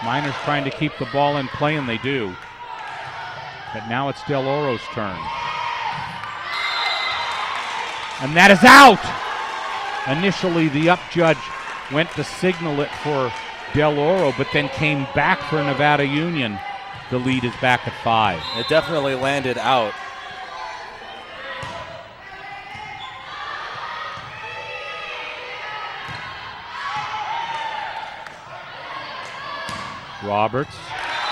Speaker 1: Miners trying to keep the ball in play, and they do. But now it's Del Oro's turn. And that is out! Initially, the up judge went to signal it for Del Oro, but then came back for Nevada Union. The lead is back at 5.
Speaker 2: It definitely landed out.
Speaker 1: Roberts,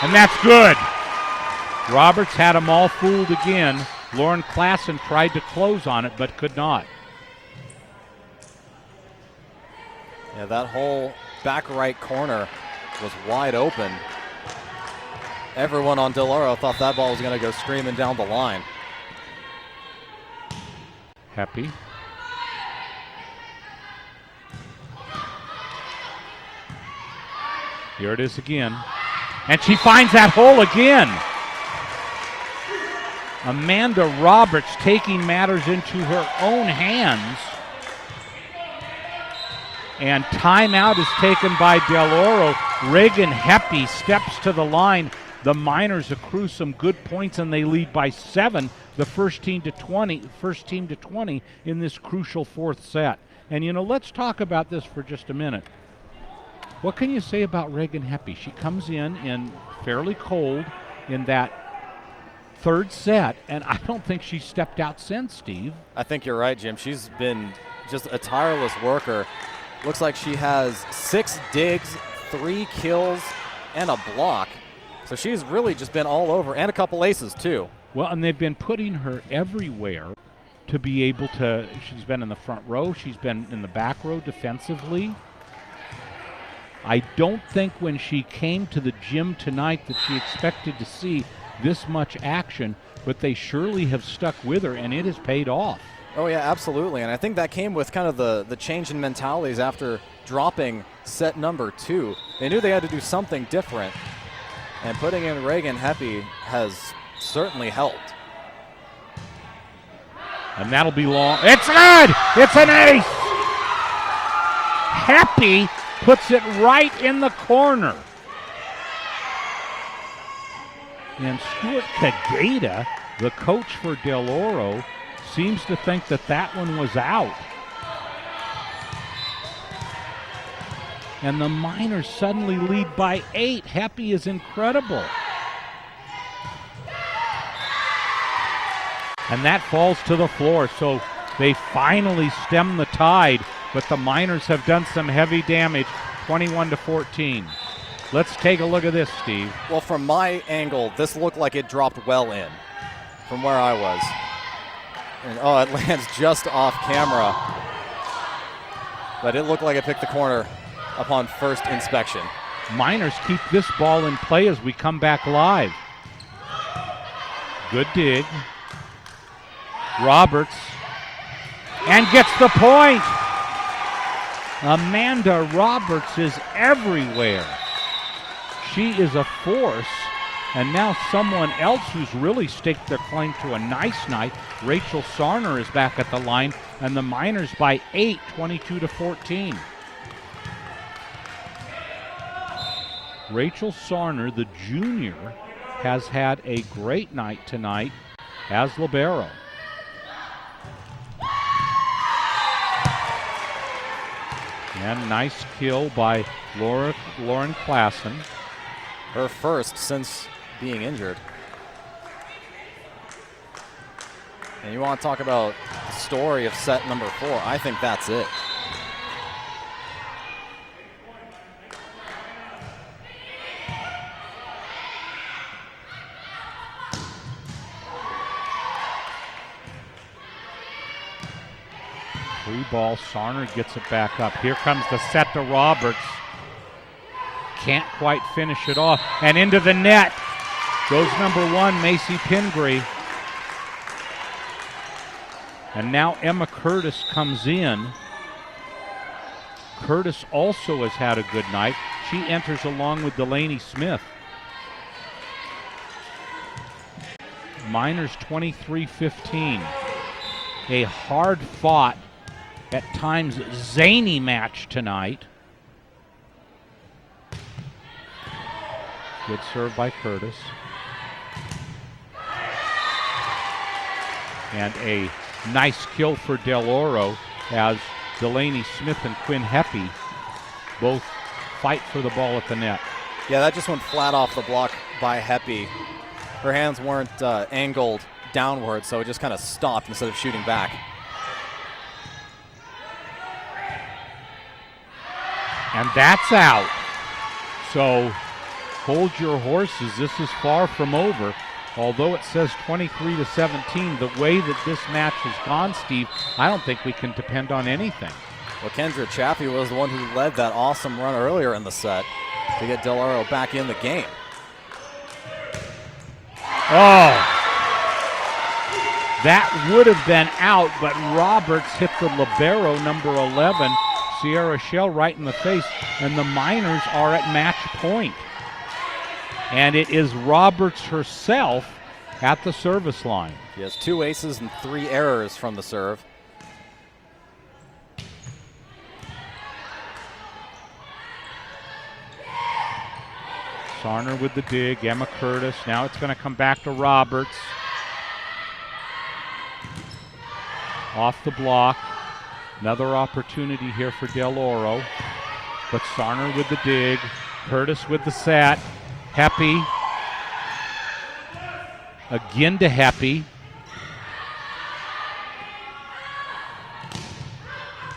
Speaker 1: and that's good. Roberts had them all fooled again. Lauren Klassen tried to close on it, but could not.
Speaker 2: Yeah, that whole back right corner was wide open. Everyone on Del Oro thought that ball was going to go screaming down the line.
Speaker 1: Heppy. Here it is again. And she finds that hole again. Amanda Roberts taking matters into her own hands. And timeout is taken by Del Oro. Reagan Heppy steps to the line. The Miners accrue some good points, and they lead by 7, the first team to 20 in this crucial 4th set. And, you know, let's talk about this for just a minute. What can you say about Reagan Heppy? She comes in fairly cold in that 3rd set, and I don't think she's stepped out since, Steve.
Speaker 2: I think you're right, Jim. She's been just a tireless worker. Looks like she has 6 digs, 3 kills, and a block. So she's really just been all over, and a couple aces, too.
Speaker 1: Well, and they've been putting her everywhere to be able to. She's been in the front row. She's been in the back row defensively. I don't think when she came to the gym tonight that she expected to see this much action, but they surely have stuck with her, and it has paid off.
Speaker 2: Oh, yeah, absolutely. And I think that came with kind of the change in mentalities after dropping set number 2. They knew they had to do something different. And putting in Reagan Heppy has certainly helped.
Speaker 1: And that'll be long. It's good! It's an ace! Heppy puts it right in the corner. And Stuart Kageda, the coach for Del Oro, seems to think that one was out. And the Miners suddenly lead by 8. Heppy is incredible. And that falls to the floor, so they finally stem the tide, but the Miners have done some heavy damage, 21-14. Let's take a look at this, Steve.
Speaker 2: Well, from my angle, this looked like it dropped well in from where I was. And oh, it lands just off camera. But it looked like it picked the corner upon first inspection.
Speaker 1: Miners keep this ball in play as we come back live. Good dig. Roberts. And gets the point. Amanda Roberts is everywhere. She is a force. And now someone else who's really staked their claim to a nice night, Rachel Sarner, is back at the line. And the Miners by 8, 22-14. Rachel Sarner, the junior, has had a great night tonight. as libero. And nice kill by Lauren Klassen.
Speaker 2: Her first since being injured. And you want to talk about the story of set number 4, I think that's it.
Speaker 1: Free ball, Sarner gets it back up. Here comes the set to Roberts. Can't quite finish it off. And into the net goes number 1, Macy Pingree. And now Emma Curtis comes in. Curtis also has had a good night. She enters along with Delaney Smith. Miners 23-15. A hard-fought, at times zany match tonight. Good serve by Curtis. And a nice kill for Del Oro as Delaney Smith and Quinn Heppy both fight for the ball at the net.
Speaker 2: Yeah, that just went flat off the block by Heppy. Her hands weren't angled downward, so it just kind of stopped instead of shooting back.
Speaker 1: And that's out. So hold your horses. This is far from over. Although it says 23-17, the way that this match has gone, Steve, I don't think we can depend on anything.
Speaker 2: Well, Kendra Chaffee was the one who led that awesome run earlier in the set to get Del Oro back in the game.
Speaker 1: Oh, that would have been out, but Roberts hit the libero, number 11, Sierra Shell, right in the face, and the Miners are at match point. And it is Roberts herself at the service line.
Speaker 2: She has 2 aces and 3 errors from the serve.
Speaker 1: Sarner with the dig, Emma Curtis. Now it's going to come back to Roberts. Off the block. Another opportunity here for Del Oro. But Sarner with the dig. Curtis with the set. Heppy. Again to Heppy.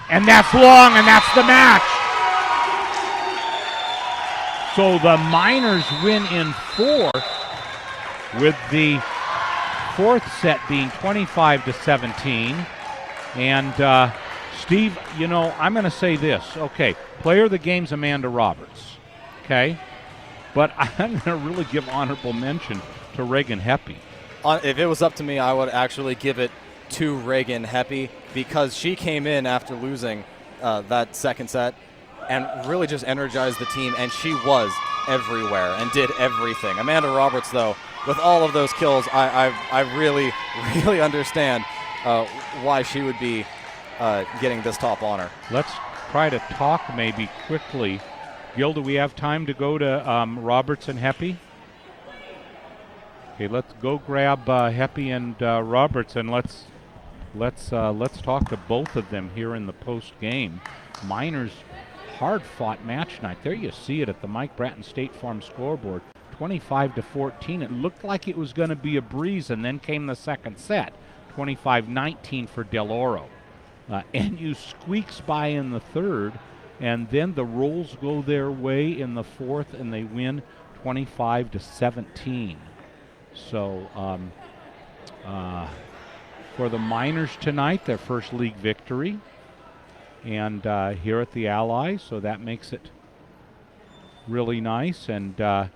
Speaker 1: And that's long, and that's the match. So the Miners win in 4, with the 4th set being 25-17. And Steve, you know, I'm going to say this. Okay, player of the game's Amanda Roberts. Okay? But I'm going to really give honorable mention to Reagan Heppy.
Speaker 2: If it was up to me, I would actually give it to Reagan Heppy, because she came in after losing that second set and really just energized the team, and she was everywhere and did everything. Amanda Roberts, though, with all of those kills, I really, really understand why she would be getting this top honor.
Speaker 1: Let's try to talk maybe quickly. Gil, do we have time to go to Roberts and Heppy? Okay, let's go grab Heppy and Roberts, and let's talk to both of them here in the post game. Miners hard-fought match night. There you see it at the Mike Bratton State Farm scoreboard, 25-14. It looked like it was going to be a breeze, and then came the second set, 25-19 for Del Oro. NU squeaks by in the third, and then the Rolls go their way in the fourth, and they win 25-17. So for the Miners tonight, their first league victory, and here at the Allies, so that makes it really nice. And the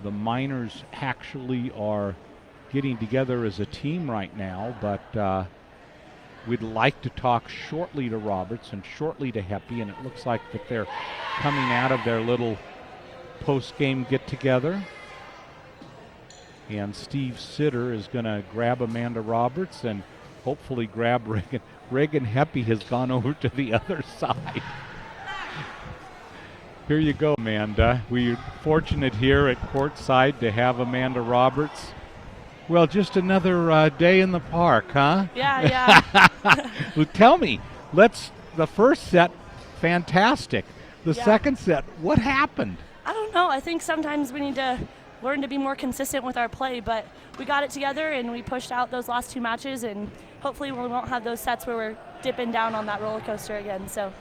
Speaker 1: Miners actually are getting together as a team right now, but we'd like to talk shortly to Roberts and shortly to Heppy, and it looks like that they're coming out of their little post-game get-together. And Steve Sitter is going to grab Amanda Roberts and hopefully grab Reagan. Reagan Heppy has gone over to the other side. Here you go, Amanda. We're fortunate here at courtside to have Amanda Roberts Well, just another day in the park, huh?
Speaker 11: Yeah.
Speaker 1: Well, tell me, the first set, fantastic. The second set, what happened?
Speaker 11: I don't know. I think sometimes we need to learn to be more consistent with our play, but we got it together and we pushed out those last 2 matches, and hopefully we won't have those sets where we're dipping down on that roller coaster again.
Speaker 1: So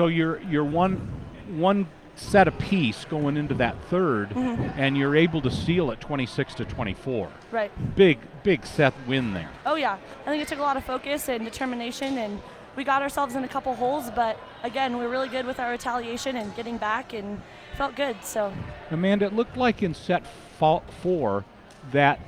Speaker 1: you're one set apiece going into that third, and you're able to seal it 26-24.
Speaker 11: Right.
Speaker 1: Big set win there.
Speaker 11: Oh yeah, I think it took a lot of focus and determination, and we got ourselves in a couple holes, but again, we're really good with our retaliation and getting back, and felt good. So
Speaker 1: Amanda, it looked like in set 4 that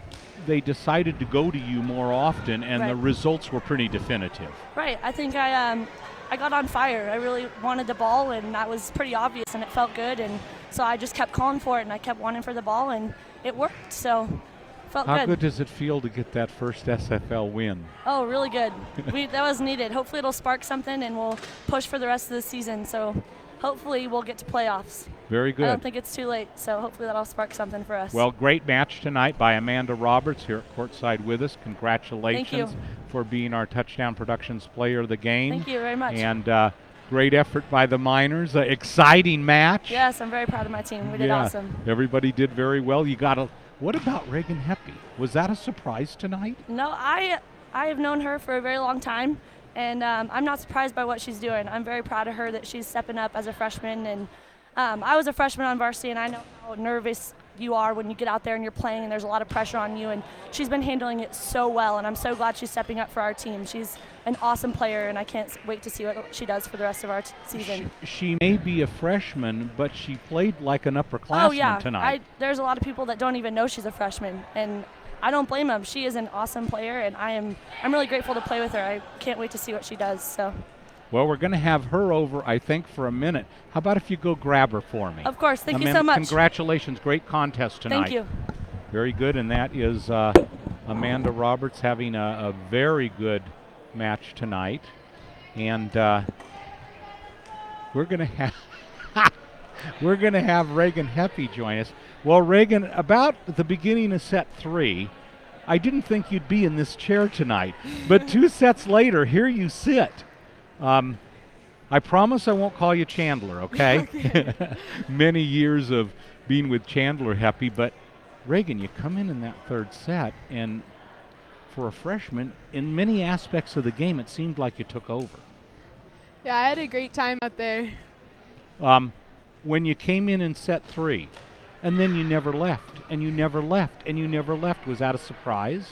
Speaker 1: they decided to go to you more often, and the results were pretty definitive.
Speaker 11: Right. I think I got on fire. I really wanted the ball, and that was pretty obvious, and it felt good, and so I just kept calling for it, and I kept wanting for the ball, and it worked. So felt good.
Speaker 1: How good does it feel to get that first SFL win?
Speaker 11: Oh, really good. That was needed. Hopefully it'll spark something, and we'll push for the rest of the season. So hopefully we'll get to playoffs.
Speaker 1: Very good.
Speaker 11: I don't think it's too late, so hopefully that'll spark something for us.
Speaker 1: Well, great match tonight by Amanda Roberts here at Courtside with us. Congratulations
Speaker 11: Thank you
Speaker 1: for being our Touchdown Productions Player of the Game.
Speaker 11: Thank you very much.
Speaker 1: And great effort by the Miners. Exciting match.
Speaker 11: Yes, I'm very proud of my team. We did awesome.
Speaker 1: Everybody did very well. What about Reagan Heppy? Was that a surprise tonight?
Speaker 11: No, I have known her for a very long time, and I'm not surprised by what she's doing. I'm very proud of her that she's stepping up as a freshman, and I was a freshman on varsity, and I know how nervous you are when you get out there and you're playing and there's a lot of pressure on you, and she's been handling it so well, and I'm so glad she's stepping up for our team. She's an awesome player, and I can't wait to see what she does for the rest of our season.
Speaker 1: She may be a freshman, but she played like an upperclassman tonight.
Speaker 11: There's a lot of people that don't even know she's a freshman, and I don't blame them. She is an awesome player, and I'm really grateful to play with her. I can't wait to see what she does. So.
Speaker 1: Well, we're going to have her over, I think, for a minute. How about if you go grab her for me?
Speaker 11: Of course. Thank
Speaker 1: Amanda,
Speaker 11: you so much.
Speaker 1: Congratulations. Great contest tonight.
Speaker 11: Thank you.
Speaker 1: Very good, and that is Amanda Roberts having a very good match tonight. And we're going to have Reagan Heppy join us. Well, Reagan, about the beginning of set 3, I didn't think you'd be in this chair tonight, but 2 sets later, here you sit. I promise I won't call you Chandler, okay?
Speaker 11: Okay.
Speaker 1: Many years of being with Chandler Heppy, but Reagan, you come in that third set, and for a freshman, in many aspects of the game, it seemed like you took over.
Speaker 12: Yeah, I had a great time out there.
Speaker 1: When you came in set 3, and then you never left, and you never left, and you never left, was that a surprise?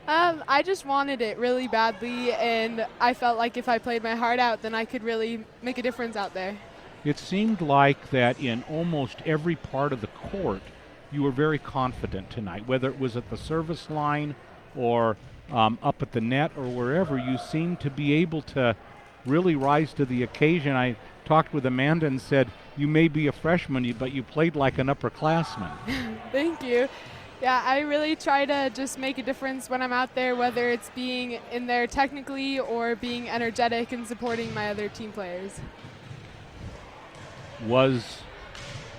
Speaker 12: I just wanted it really badly, and I felt like if I played my heart out, then I could really make a difference out there.
Speaker 1: It seemed like that in almost every part of the court, you were very confident tonight, whether it was at the service line or up at the net or wherever. You seemed to be able to really rise to the occasion. I talked with Amanda and said, you may be a freshman, but you played like an upperclassman.
Speaker 12: Thank you. Yeah, I really try to just make a difference when I'm out there, whether it's being in there technically or being energetic and supporting my other team players.
Speaker 1: Was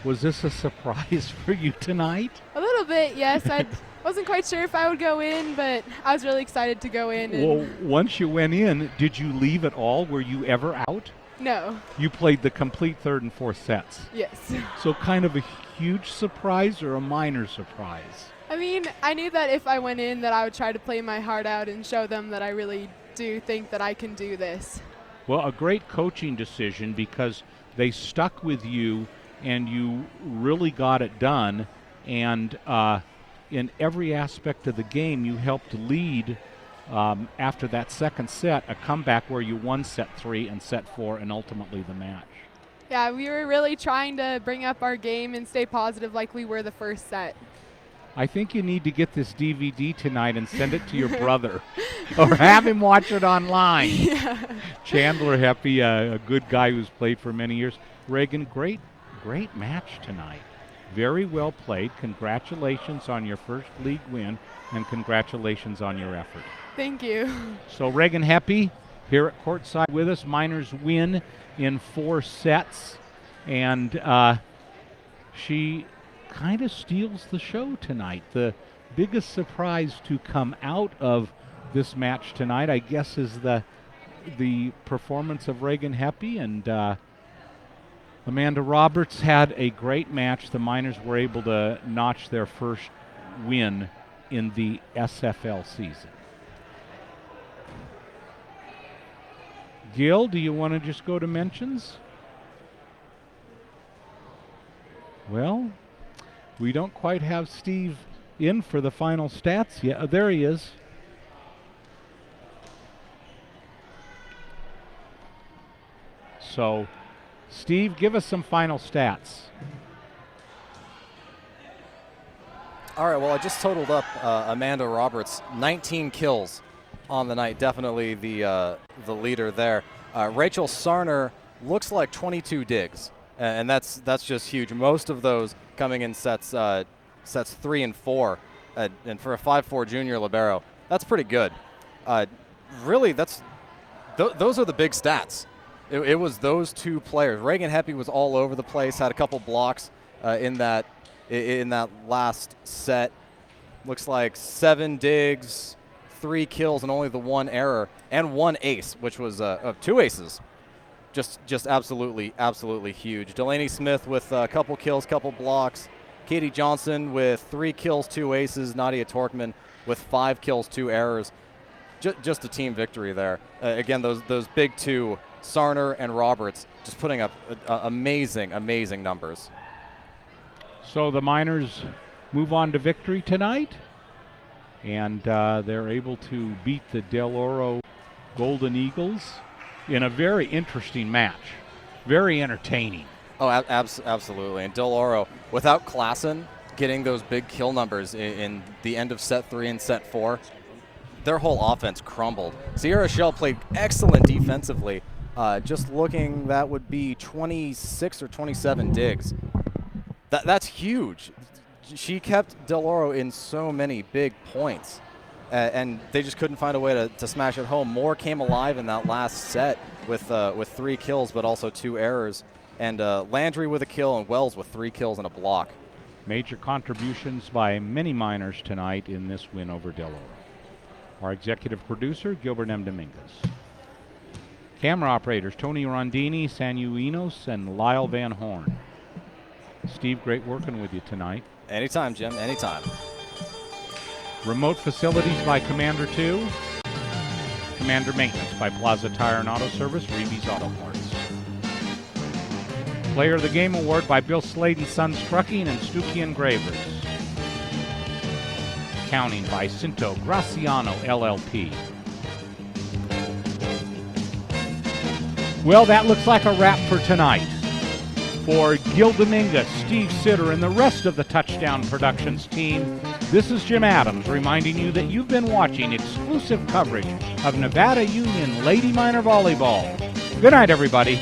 Speaker 1: this a surprise for you tonight?
Speaker 12: A little bit, yes. I wasn't quite sure if I would go in, but I was really excited to go in.
Speaker 1: Well, once you went in, did you leave at all? Were you ever out?
Speaker 12: No.
Speaker 1: You played the complete third and fourth sets?
Speaker 12: Yes.
Speaker 1: So kind of a huge surprise or a minor surprise?
Speaker 12: I mean, I knew that if I went in that I would try to play my heart out and show them that I really do think that I can do this.
Speaker 1: Well, a great coaching decision because they stuck with you and you really got it done. And in every aspect of the game, you helped lead after that second set, a comeback where you won set 3 and set 4 and ultimately the match.
Speaker 12: Yeah, we were really trying to bring up our game and stay positive like we were the first set.
Speaker 1: I think you need to get this DVD tonight and send it to your brother or have him watch it online.
Speaker 12: Yeah.
Speaker 1: Chandler Heppy, a good guy who's played for many years. Reagan, great match tonight. Very well played. Congratulations on your first league win and congratulations on your effort.
Speaker 12: Thank you.
Speaker 1: So Reagan Heppy here at Courtside with us. Miners win in 4 sets, and she kind of steals the show tonight. The biggest surprise to come out of this match tonight, I guess, is the performance of Reagan Heppy, and Amanda Roberts had a great match. The Miners were able to notch their first win in the SFL season. Gil, do you want to just go to mentions? Well, we don't quite have Steve in for the final stats yet. Oh, there he is. So, Steve, give us some final stats.
Speaker 2: All right, well, I just totaled up Amanda Roberts, 19 kills on the night, definitely the leader there. Rachel Sarner looks like 22 digs, and that's just huge. Most of those coming in sets 3 and 4, and for a 5'4" junior libero, that's pretty good. Really, those are the big stats. It was those two players. Reagan Heppy was all over the place, had a couple blocks in that last set. Looks like 7 digs, 3 kills, and only the 1 error, and 1 ace, which was 2 aces. Just absolutely huge. Delaney Smith with a couple kills, couple blocks. Katie Johnson with 3 kills, 2 aces. Nadia Torkman with 5 kills, 2 errors. Just a team victory there. Again, those big two, Sarner and Roberts, just putting up amazing numbers.
Speaker 1: So the Miners move on to victory tonight, and they're able to beat the Del Oro Golden Eagles in a very interesting match. Very entertaining.
Speaker 2: Oh, absolutely. And Del Oro, without Klassen getting those big kill numbers in the end of set 3 and set 4, their whole offense crumbled. Sierra Shell played excellent defensively. Just looking, that would be 26 or 27 digs. That's huge. She kept Del Oro in so many big points, and they just couldn't find a way to smash it home. Moore came alive in that last set with 3 kills, but also 2 errors, and Landry with a kill and Wells with 3 kills and a block.
Speaker 1: Major contributions by many Miners tonight in this win over Del Oro. Our executive producer, Gilbert M. Dominguez. Camera operators, Tony Rondini, Sanyu Enos, and Lyle Van Horn. Steve, great working with you tonight.
Speaker 2: Anytime, Jim, anytime.
Speaker 1: Remote facilities by Commander 2. Commander Maintenance by Plaza Tire and Auto Service, Reeves Auto Parts. Player of the Game Award by Bill Slade and Sons Trucking and Stuckey Engravers. Accounting by Cinto Graciano LLP. Well, that looks like a wrap for tonight. For Gil Dominguez, Steve Sitter, and the rest of the Touchdown Productions team, this is Jim Adams reminding you that you've been watching exclusive coverage of Nevada Union Lady Miner Volleyball. Good night, everybody.